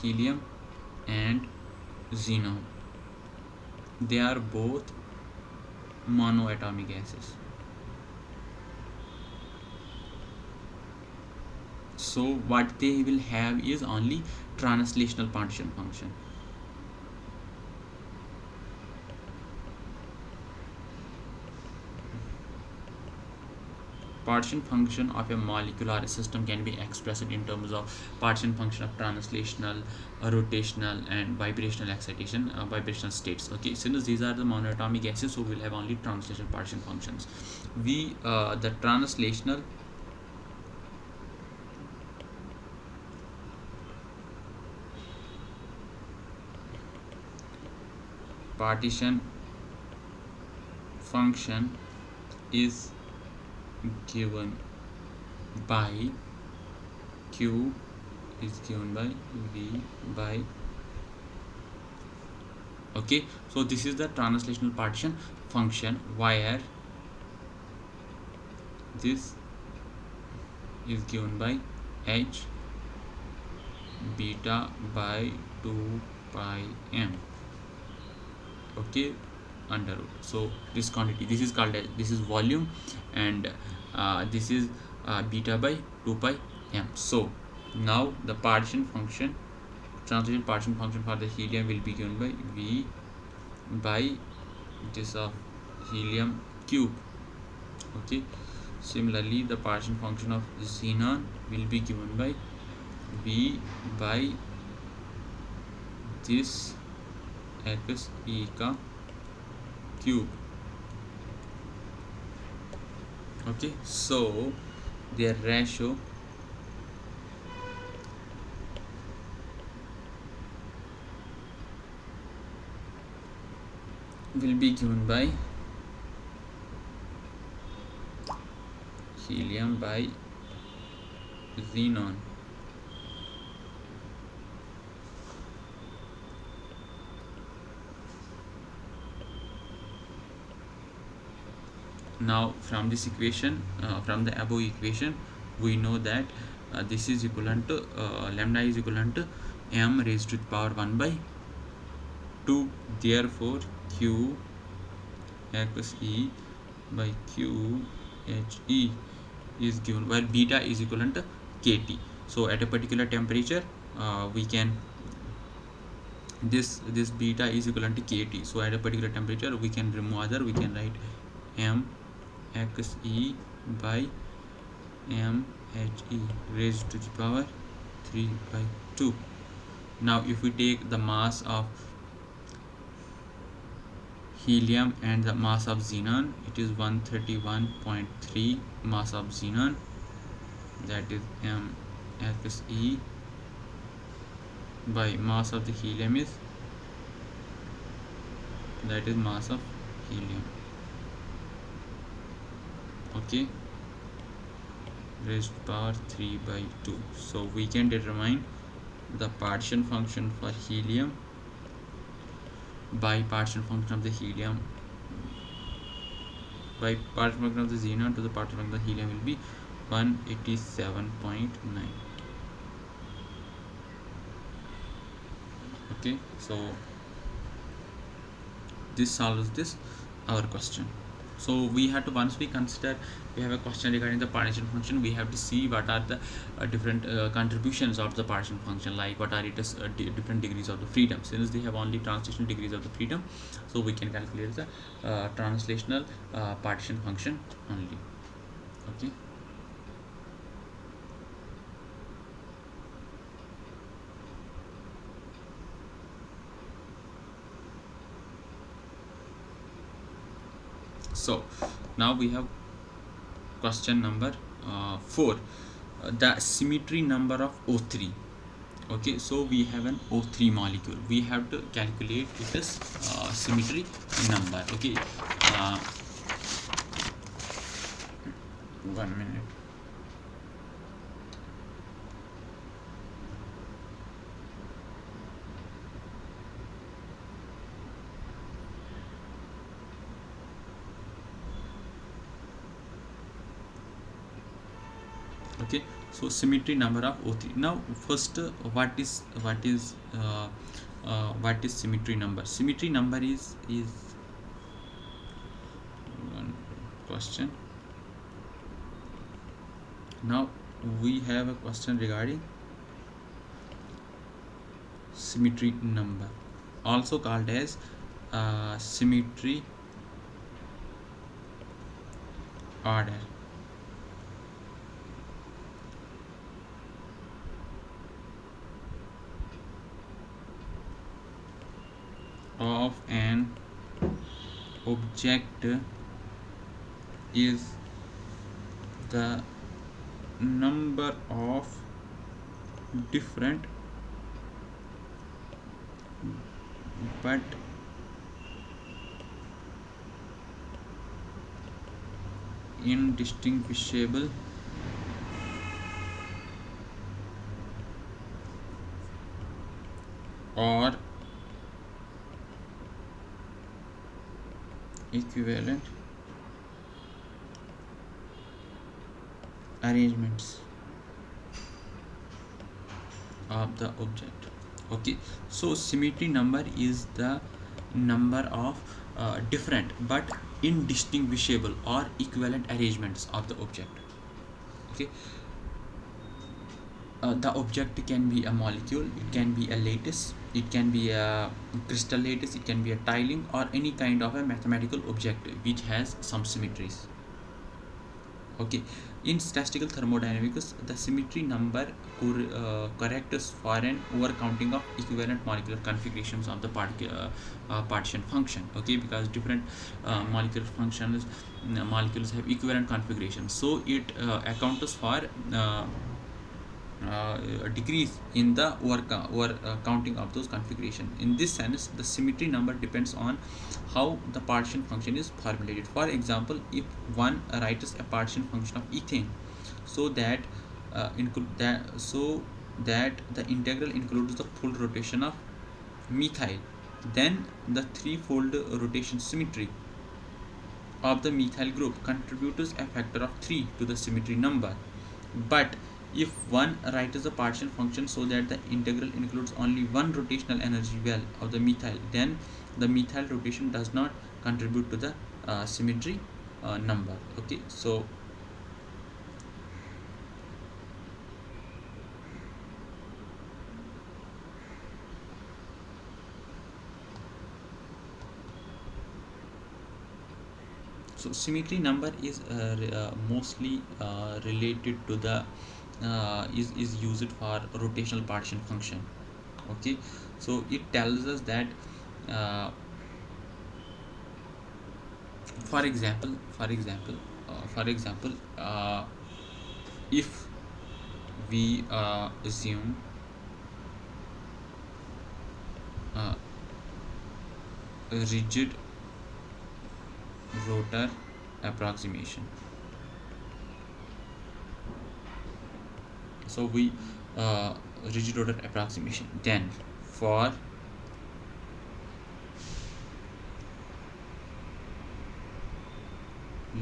helium and xenon, they are both monoatomic gases. So what they will have is only translational partition function. Partition function of a molecule or a system can be expressed in terms of partition function of translational, rotational and vibrational excitation, vibrational states. Okay, since these are the monoatomic gases, so we'll have only translational partition functions. We the translational partition function is given by Q is given by V by, okay, so this is the translational partition function, where this is given by H beta by 2 pi m, okay, under root. So this quantity, this is called as, this is volume, and this is beta by 2 pi m. So now the partition function, translation partition function for the helium will be given by V by this of helium cube. Okay, similarly the partition function of xenon will be given by V by this x e ka cube. Okay, so their ratio will be given by helium by xenon. Now from this equation, from the above equation, we know that this is equivalent to lambda is equivalent to m raised to the power 1 by 2. Therefore Q x e by Q h e is given, while beta is equivalent to kT. So at a particular temperature, we can, this beta is equivalent to kT. So at a particular temperature we can remove other, we can write m x e by m h e raised to the power 3 by 2. Now if we take the mass of helium and the mass of xenon, it is 131.3 mass of xenon, that is m x e by mass of the helium is, that is mass of helium. Okay, raised to power 3 by 2. So we can determine the partition function for helium by partition function of the helium by partition function of the xenon to the partition function of the helium will be 187.9. Okay, so this solves this our question. So we have to, once we consider we have a question regarding the partition function, we have to see what are the different contributions of the partition function, like what are its different degrees of the freedom. Since they have only translational degrees of the freedom, so we can calculate the translational partition function only. Okay, so now we have question number 4, the symmetry number of O3. Okay, so we have an O3 molecule, we have to calculate its symmetry number. Okay, uh, 1 minute. Okay, so symmetry number of O3. Now first, what is symmetry number? Symmetry number is one question. Now we have a question regarding symmetry number, also called as symmetry order of an object is the number of different but indistinguishable or equivalent arrangements of the object. Okay, so symmetry number is the number of different but indistinguishable or equivalent arrangements of the object. Okay, the object can be a molecule, it can be a lattice, it can be a crystal lattice, it can be a tiling, or any kind of a mathematical object which has some symmetries. Okay, in statistical thermodynamics, the symmetry number corrects for an overcounting of equivalent molecular configurations of the partition function. Okay, because different molecular functions molecules have equivalent configurations, so it accounts for a decrease in the counting of those configuration. In this sense, the symmetry number depends on how the partition function is formulated. For example, if one writes a partition function of ethane so that the integral includes the full rotation of methyl, then the threefold rotation symmetry of the methyl group contributes a factor of 3 to the symmetry number. But if one writes a partial function so that the integral includes only one rotational energy well of the methyl, then the methyl rotation does not contribute to the symmetry number. Okay, so symmetry number is mostly related to the is used for rotational partition function. Okay, so it tells us that uh, for example, if we assume a rigid rotor approximation, So we rigid order approximation. Then for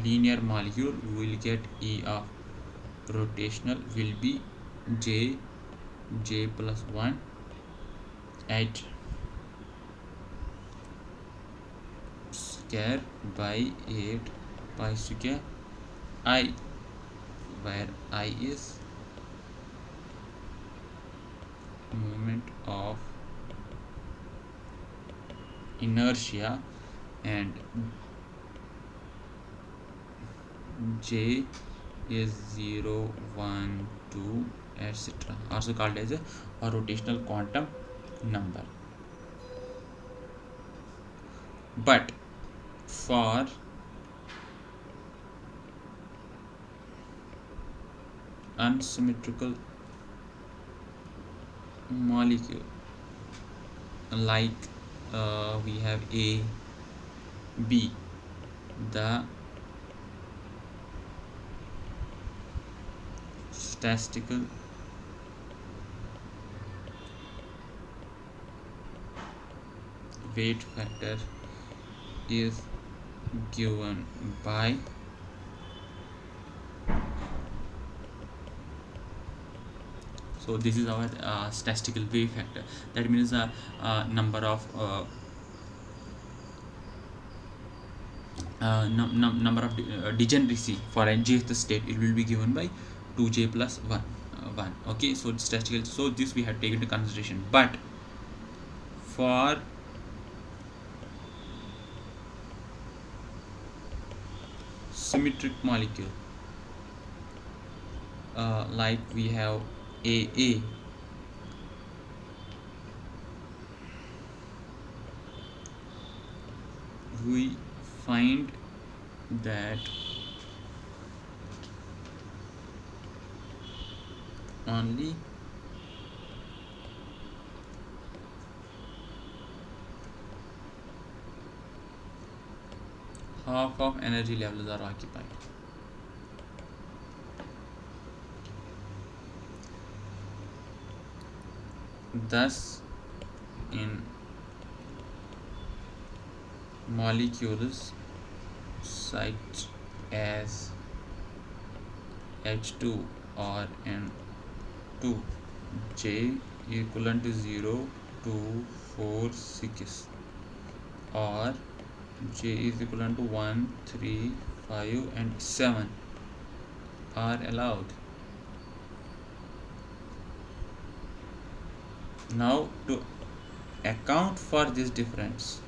linear molecule, we will get E of rotational will be j plus 1 at square by 8 pi square I, where I is moment of inertia and j is 0, 1, 2, etc., also called as a rotational quantum number. But for unsymmetrical molecule like we have A, B, the statistical weight factor is given by so this is our statistical weight factor. That means the number of number of degeneracy for a jth state, it will be given by 2j plus 1 1. Okay, so statistical, so this we have taken into consideration. But for symmetric molecule like we have AA, we find that only half of energy levels are occupied. Thus, in molecules such as H2 or N2, J equivalent to 0, 2, 4, 6, or J is equivalent to 1, 3, 5, and 7 are allowed. Now, to account for this difference,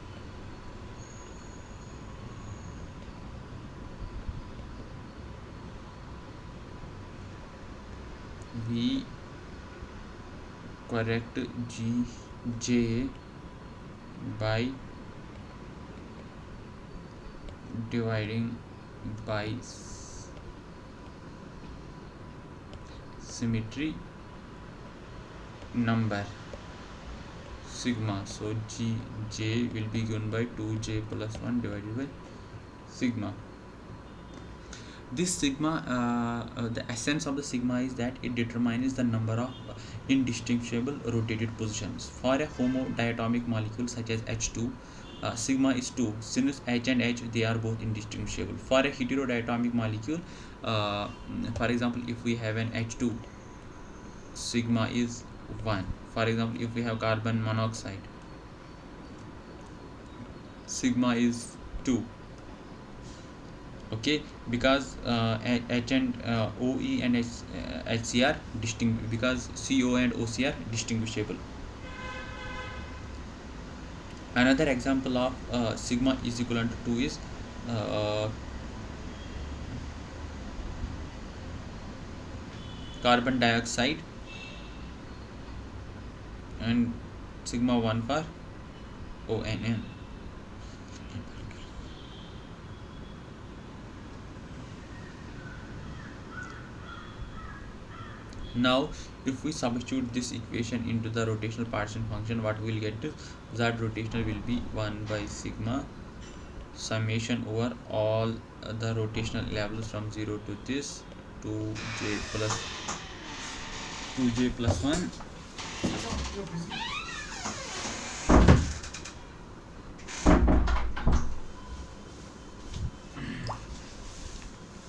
we correct J by dividing by symmetry number sigma. So J will be given by 2j plus 1 divided by sigma. This sigma, the essence of the sigma is that it determines the number of indistinguishable rotated positions. For a homodiatomic molecule such as H2, sigma is 2. Since H and H, they are both indistinguishable. For a heterodiatomic molecule, for example, if we have an H2, sigma is 1. For example, if we have carbon monoxide, sigma is 2. Okay, because H and OE and HC are distinct, because CO and OC are distinguishable. Another example of sigma is equivalent to 2 is carbon dioxide, and sigma 1 for ONN. Now, if we substitute this equation into the rotational partition function, what we will get is that rotational will be 1 by sigma summation over all the rotational levels from 0 to this to j plus 2j plus 1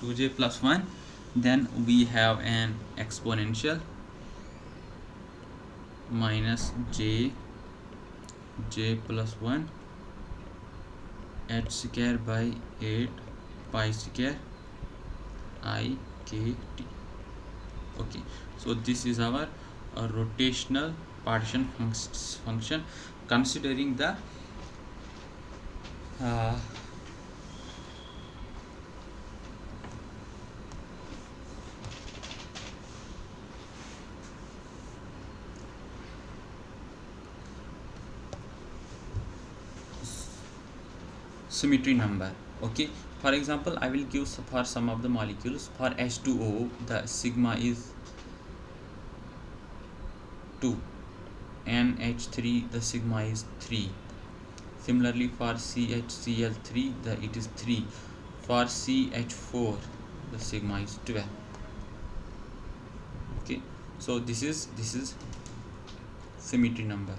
2j plus 1, then we have an exponential minus j plus 1 h square by 8 pi square I k t. Okay, so this is our rotational partition function considering the uh, symmetry number. Okay, for example, I will give for some of the molecules. For H2O, the sigma is 2, NH3 the sigma is 3. Similarly for CHCl3 it is 3. For CH4 the sigma is 12. Okay, so this is symmetry number.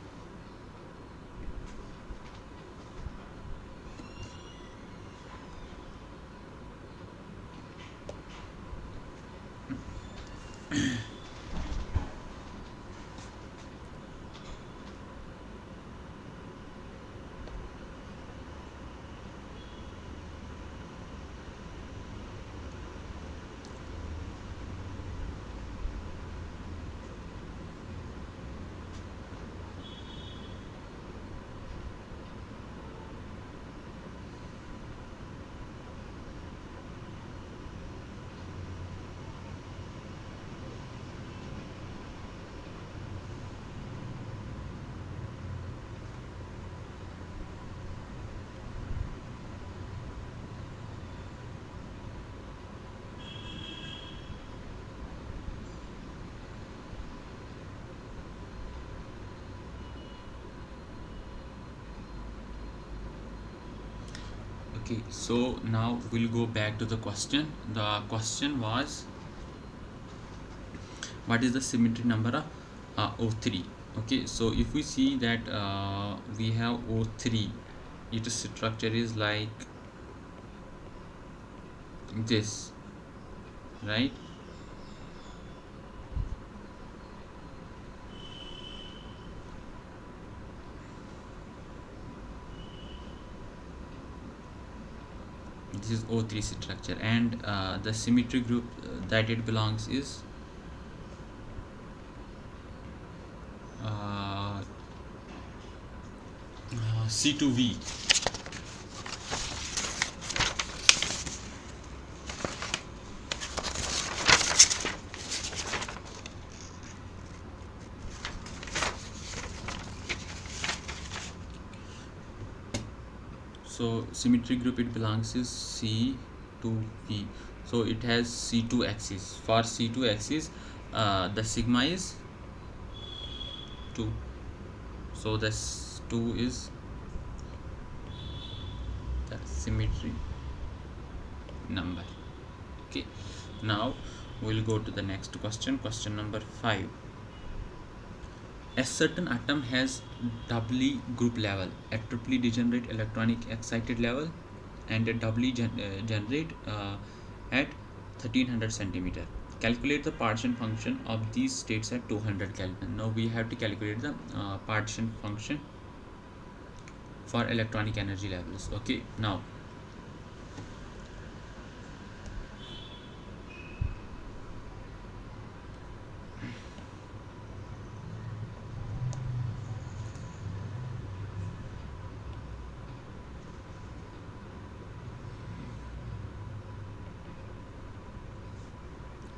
Okay, so now we'll go back to the question. The question was, what is the symmetry number of O3? Okay, so if we see that we have O3, its structure is like this, right? This is O3 structure, and the symmetry group that it belongs is C2V. So symmetry group it belongs is C2V. So it has C2 axis. For C2 axis, the sigma is 2. So this 2 is the symmetry number. Okay, now we'll go to the next question. Question number 5. A certain atom has doubly group level, a triply degenerate electronic excited level, and a doubly generate at 1300 centimeter. Calculate the partition function of these states at 200 Kelvin. Now we have to calculate the partition function for electronic energy levels. Okay, now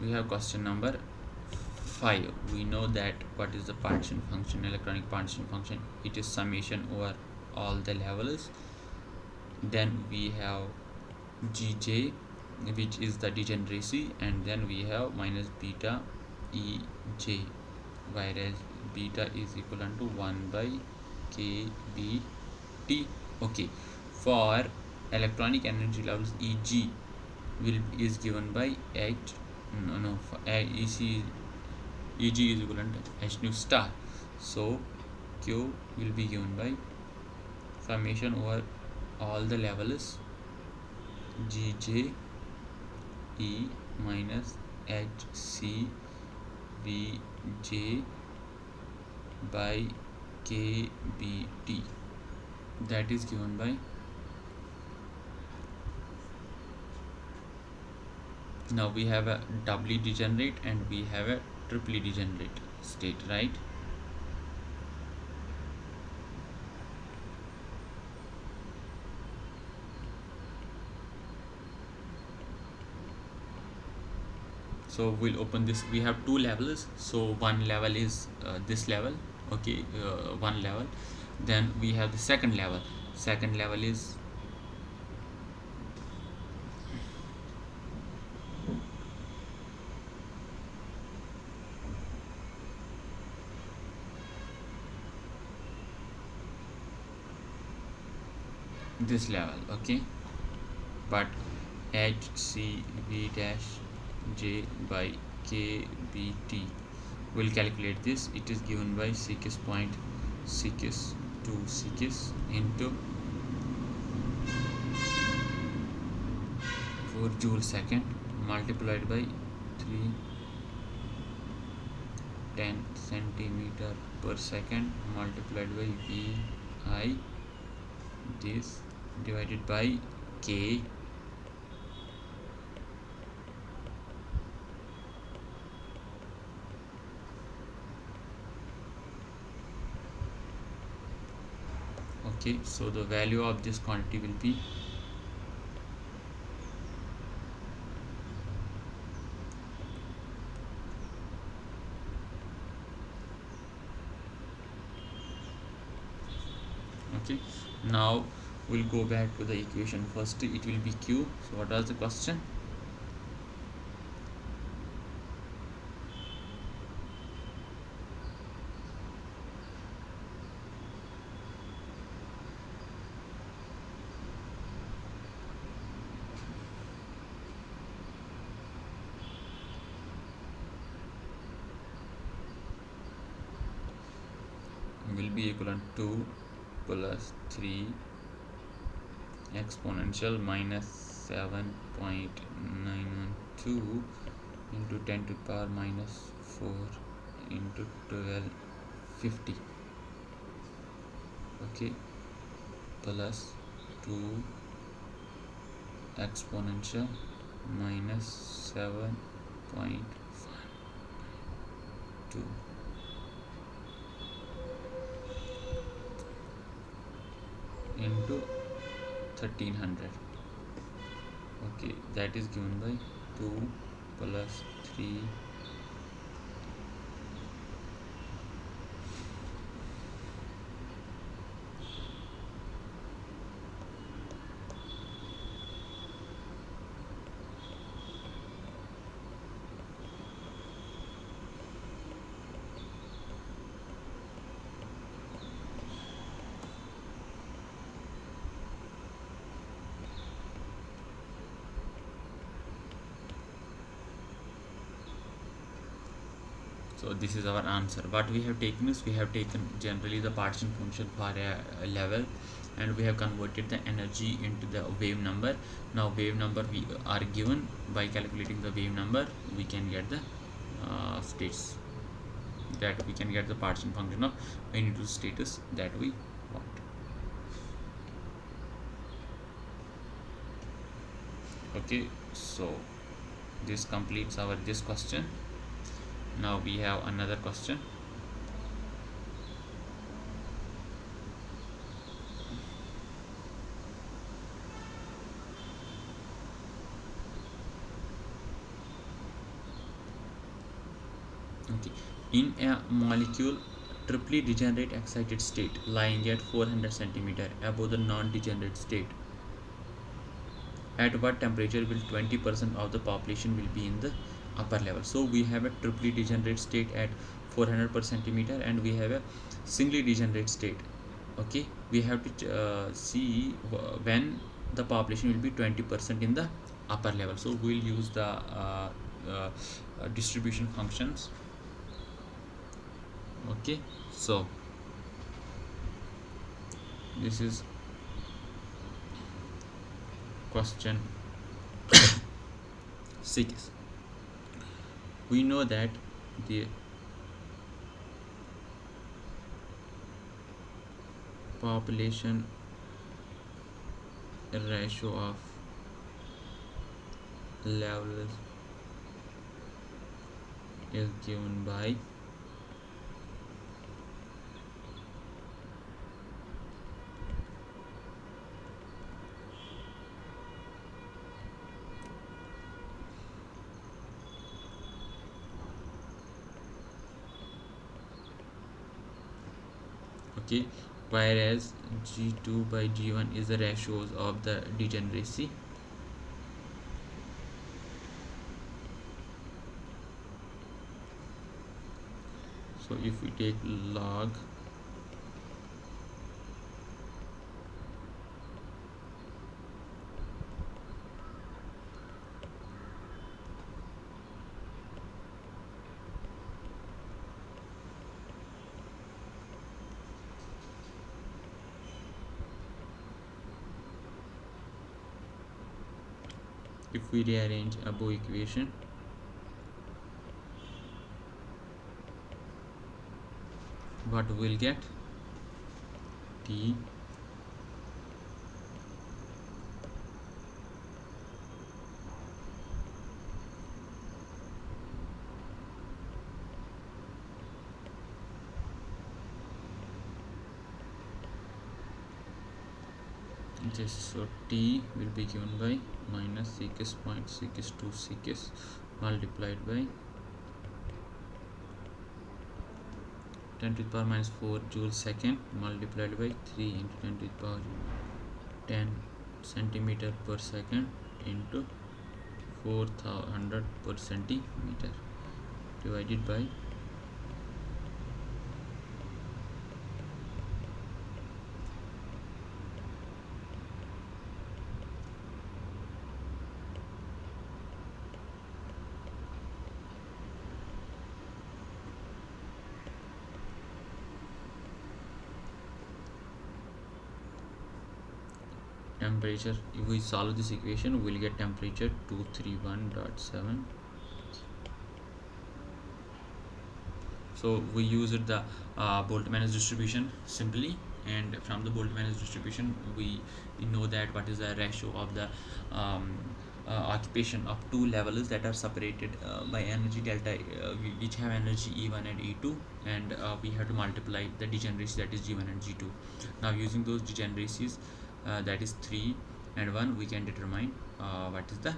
we have question number 5. We know that what is the partition function, electronic partition function. It is summation over all the levels. Then we have Gj, which is the degeneracy, and then we have minus beta Ej, whereas beta is equivalent to 1 by kBt. Okay, for electronic energy levels, Eg is given by H, no, for EC Eg is equivalent to h nu star. So Q will be given by summation over all the levels Gj E minus Hc Vj by Kbt. That is given by, now we have a doubly degenerate and we have a triply degenerate state, right? So we'll open this. We have two levels, so one level is this level, okay, one level. Then we have the second level. Second level is this level, okay. But HCV dash J by KBT, we'll calculate this. It is given by Ckis point Ckis to Ckis into 4 joule second multiplied by 3 10 centimeter per second multiplied by VI, this divided by K okay. So the value of this quantity will be okay. Now we'll go back to the equation. First it will be Q. So what was the question? Will be equivalent to plus 3 exponential minus 7.912 into 10 to the power minus 4 into 1250, okay, plus 2 exponential minus 7.52 into 1300, okay. That is given by 2 plus 3 So this is our answer. What we have taken is, we have taken generally the partition function for a level, and we have converted the energy into the wave number. Now wave number we are given. By calculating the wave number, we can get the states, that we can get the partition function of any two status that we want. Okay, so this completes our this question. Now we have another question. Okay, in a molecule triply degenerate excited state lying at 400 centimeter above the non-degenerate state, at what temperature will 20% of the population will be in the upper level? So we have a triply degenerate state at 400 per centimeter, and we have a singly degenerate state, okay. We have to see when the population will be 20% in the upper level. So we'll use the distribution functions. Okay, so this is question 6. We know that the population ratio of levels is given by okay, whereas G2 by G1 is the ratios of the degeneracy. So if we take log if we rearrange above equation, what we will get? T this, so T will be given by minus secus 0.62 secus multiplied by 10 to the power minus 4 joule second multiplied by 3 into 10 to the power 10 centimeter per second into 400 per centimeter divided by temperature. If we solve this equation, we will get temperature 231.7. So we used the Boltzmann distribution simply, and from the Boltzmann distribution we know that what is the ratio of the occupation of two levels that are separated by energy delta, which have energy E1 and E2, and we have to multiply the degeneracy, that is G1 and G2. Now using those degeneracies, that is 3 and 1, we can determine what is the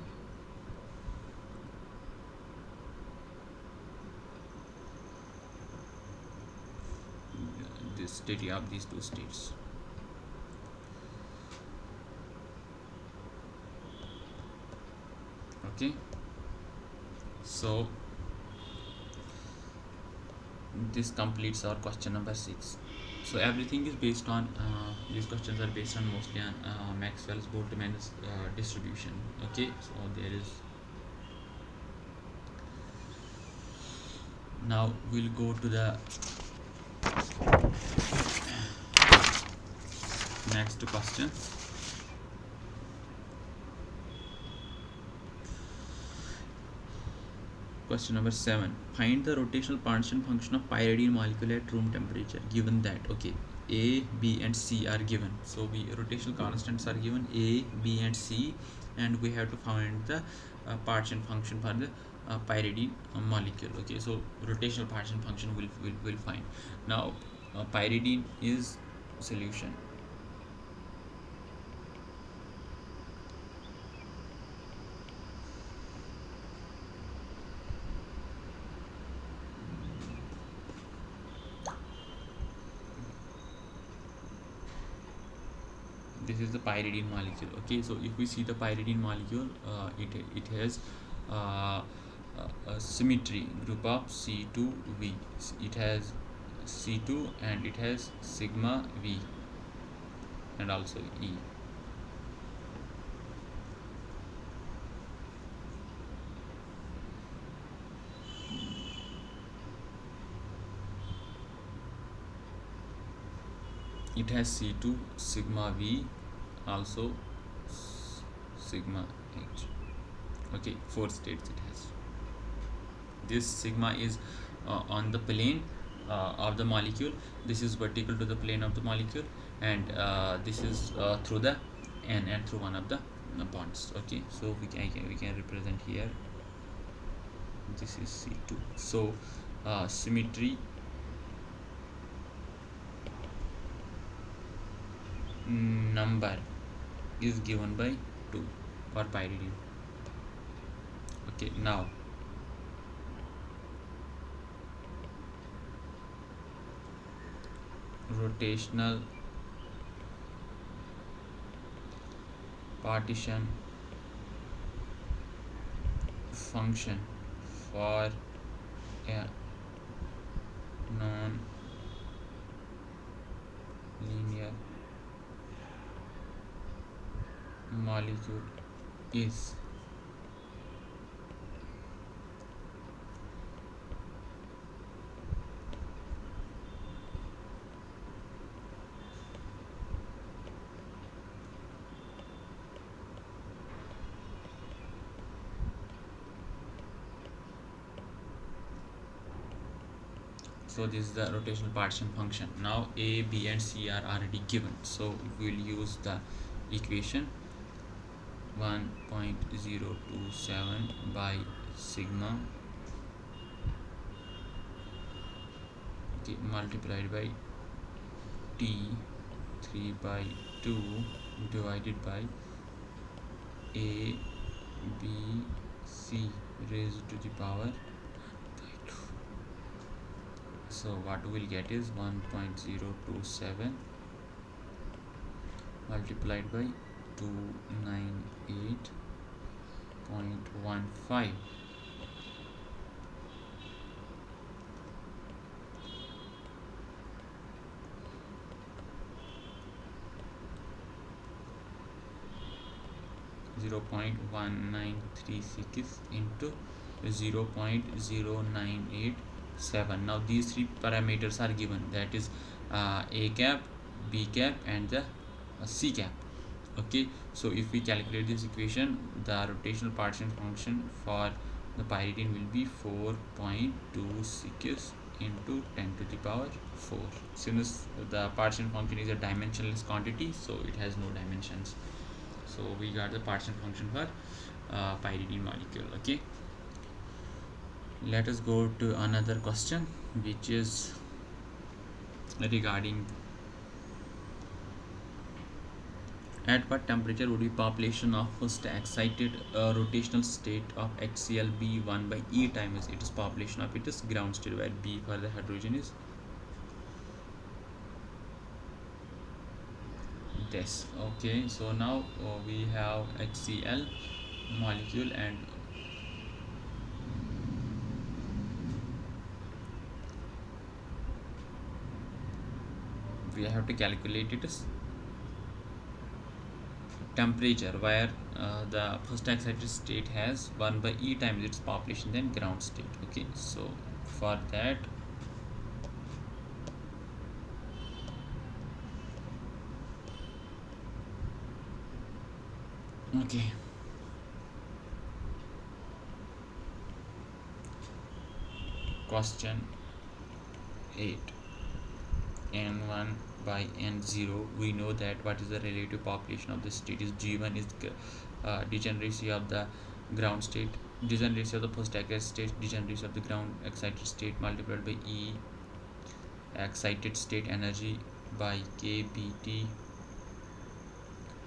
this state of these two states. Okay, so this completes our question number 6. So everything is based on these questions are based on mostly on Maxwell's Boltzmann's distribution. Okay, so there is, now we'll go to the next question. Question number 7. Find the rotational Parnasian function of pyridine molecule at room temperature, given that, okay, A, B and C are given. So we rotational constants are given A, B and C, and we have to find the Parnasian function for the pyridine molecule. Okay, so rotational Parnasian function will find. Now pyridine is solution. This is the pyridine molecule. Okay, so if we see the pyridine molecule, it has a symmetry group of C2V. It has C2 and it has sigma V and also E. it has C2 sigma V, also sigma H. Okay, four states it has. This sigma is on the plane of the molecule. This is vertical to the plane of the molecule, and this is through the n and through one of the bonds. Okay, so we can represent here. This is C2. So symmetry number is given by 2 for pyridine. Okay, now rotational partition function for a non-linear molecule is so this is the rotational partition function. Now a, b and c are already given, so we will use the equation 1.027 by sigma, okay, multiplied by t 3 by 2 divided by a, b, c raised to the power. So what we will get is 1.027 multiplied by 298.15. Zero point 1936 into 0.0987. Now these three parameters are given, that is a cap, b cap and the c cap. Okay, so if we calculate this equation, the rotational partition function for the pyridine will be 4.26 into 10 to the power 4. Since the partition function is a dimensionless quantity, so it has no dimensions. So we got the partition function for pyridine molecule. Okay, let us go to another question, which is regarding at what temperature would be population of first excited rotational state of HCl be 1 by E times its population of its ground state, where B for the hydrogen is this. Okay, so now we have HCl molecule and we have to calculate its temperature, where the first excited state has 1 by E times its population then ground state. Okay, so for that okay, question 8, n1 by n0. We know that what is the relative population of the state is g1 is degeneracy of the ground state, degeneracy of the first excited state, degeneracy of the ground excited state multiplied by E excited state energy by kBT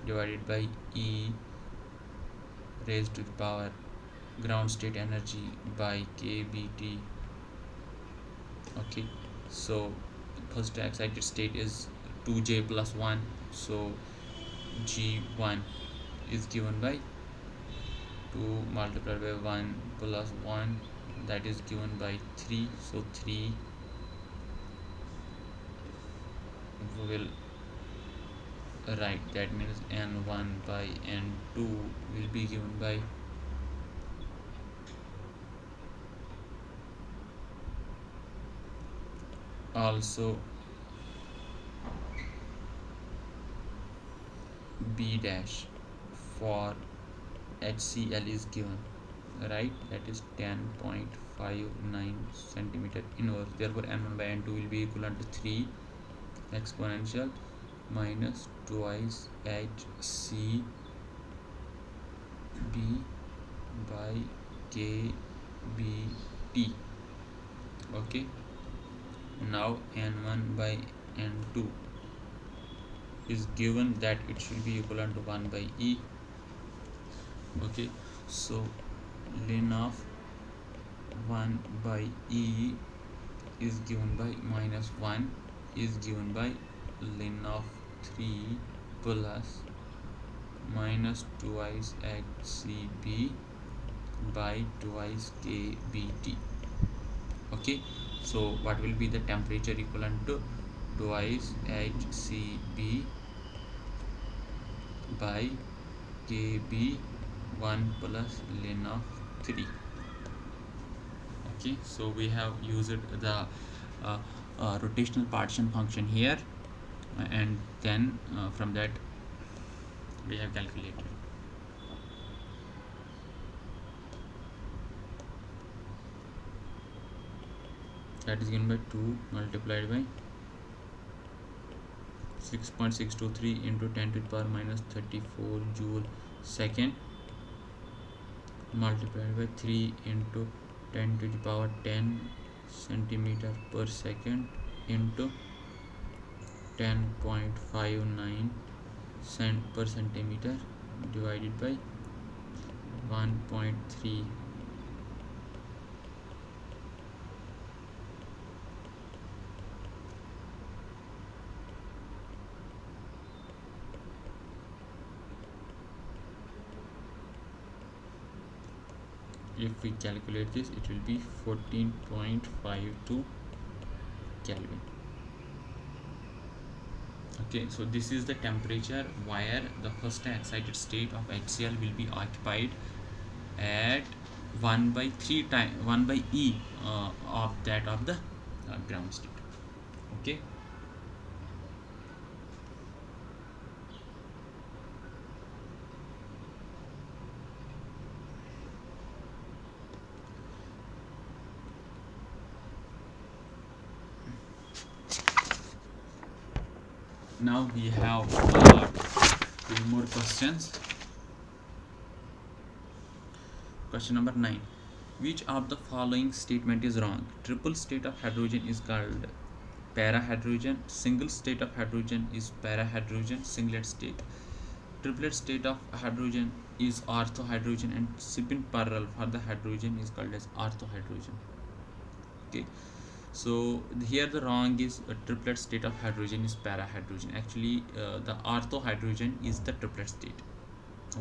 divided by E raised to the power ground state energy by kBT. Okay, so first excited state is 2j plus 1, so g1 is given by 2 multiplied by 1 plus 1, that is given by 3, so 3 will write, that means n1 by n2 will be given by also B dash for HCl is given, right? That is 10.59 centimeter inverse. Therefore n1 by n2 will be equivalent to 3 exponential minus twice HCb by kBt. Okay, now n1 by n2 is given that it should be equivalent to 1 by E. Okay, so ln of 1 by E is given by minus 1 is given by ln of 3 plus minus twice HCb by twice kBt. Okay, so what will be the temperature equivalent to twice HCb by kb 1 plus ln of 3. Okay, so we have used the rotational partition function here, and then from that we have calculated. That is given by 2 multiplied by 6.623 into 10 to the power minus 34 joule second multiplied by 3 into 10 to the power 10 centimeter per second into 10.59 cent per centimeter divided by 1.3. If we calculate this, it will be 14.52 Kelvin. Okay, so this is the temperature where the first excited state of HCl will be occupied at 1 by 3 times 1 by E of that of the ground state. Okay, now we have 2 more questions. Question number 9. Which of the following statement is wrong? Triple state of hydrogen is called parahydrogen. Single state of hydrogen is parahydrogen singlet state. Triplet state of hydrogen is orthohydrogen, and spin parallel for the hydrogen is called as orthohydrogen. Okay, so here the wrong is a triplet state of hydrogen is parahydrogen. Actually the orthohydrogen is the triplet state,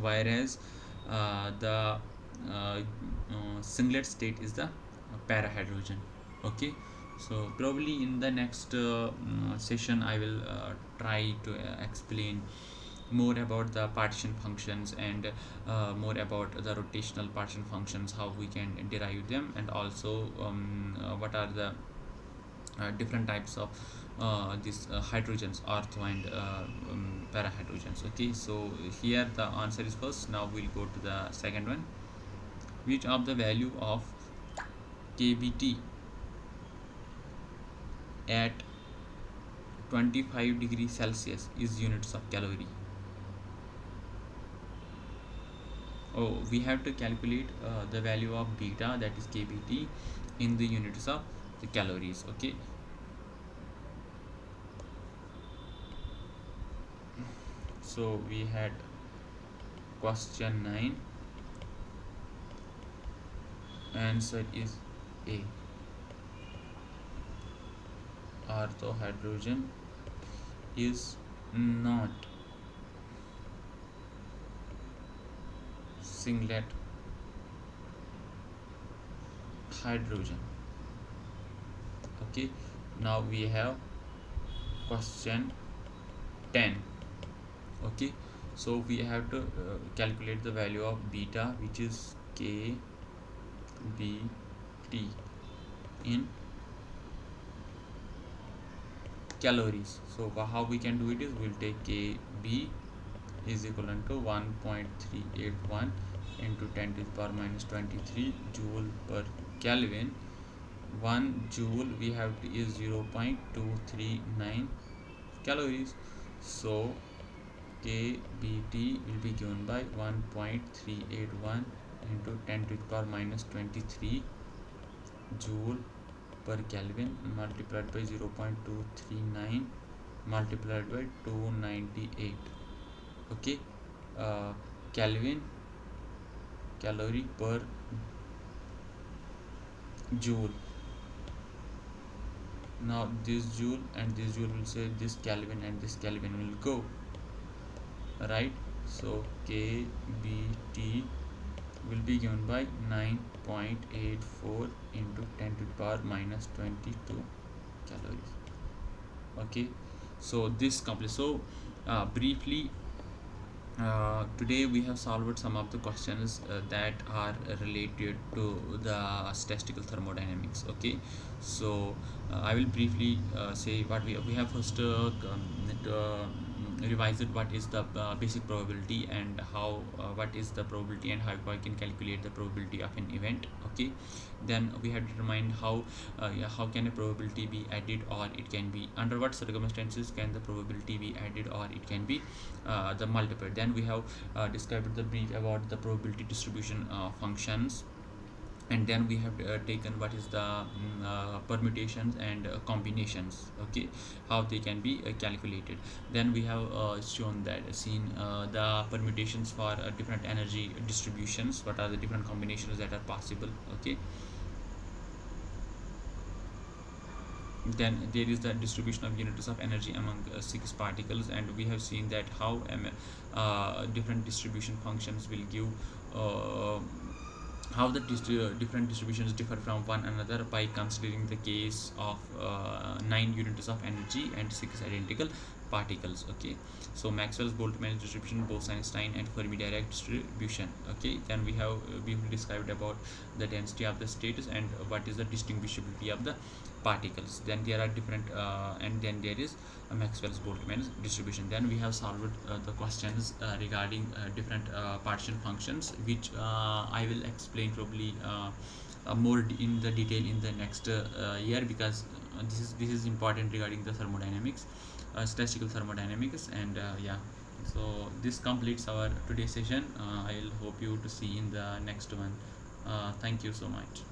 whereas the singlet state is the parahydrogen. Okay, so probably in the next session I will try to explain more about the partition functions and more about the rotational partition functions, how we can derive them, and also what are the different types of these hydrogens, ortho and parahydrogens. Okay, so here the answer is first. Now we'll go to the second one. Which of the value of kBt at 25 degrees Celsius is units of calorie? Oh, we have to calculate the value of beta, that is kBt, in the units of the calories. Okay, so we had question 9. Answer is A. Orthohydrogen is not singlet hydrogen. Okay, now we have question 10. Okay, so we have to calculate the value of beta, which is kBt, in calories. So how we can do it is we'll take kb is equivalent to 1.381 into 10 to the power minus 23 joule per Kelvin. 1 joule we have to is 0.239 calories. So kBT will be given by 1.381 into 10 to the power minus 23 joule per Kelvin multiplied by 0.239 multiplied by 298. Okay, Kelvin calorie per joule. Now this joule and this joule will say this Kelvin and this Kelvin will go, right? So kBT will be given by 9.84 into 10 to the power minus 22 calories. Okay, so this complete. So briefly, today we have solved some of the questions that are related to the statistical thermodynamics. Okay, so I will briefly say what we have first revised what is the basic probability and how what is the probability and how I can calculate the probability of an event. Okay, then we have determined yeah, how can a probability be added, or it can be under what circumstances can the probability be added, or it can be the multiplied. Then we have described the brief about the probability distribution functions, and then we have taken what is the permutations and combinations. Okay, how they can be calculated. Then we have shown that seen the permutations for different energy distributions, what are the different combinations that are possible. Okay, then there is the distribution of units of energy among six particles, and we have seen that how different distribution functions will give uh, how the different distributions differ from one another by considering the case of 9 units of energy and 6 identical particles. Okay, so Maxwell's Boltzmann distribution, Bose-Einstein and Fermi-Dirac distribution. Okay, then we have described about the density of the states and what is the distinguishability of the particles. Then there are different and then there is Maxwell's Boltzmann distribution. Then we have solved the questions regarding different partition functions, which I will explain probably more in the detail in the next year, because this is important regarding the thermodynamics, statistical thermodynamics. And yeah, so this completes our today's session. I'll hope you to see in the next one. Thank you so much.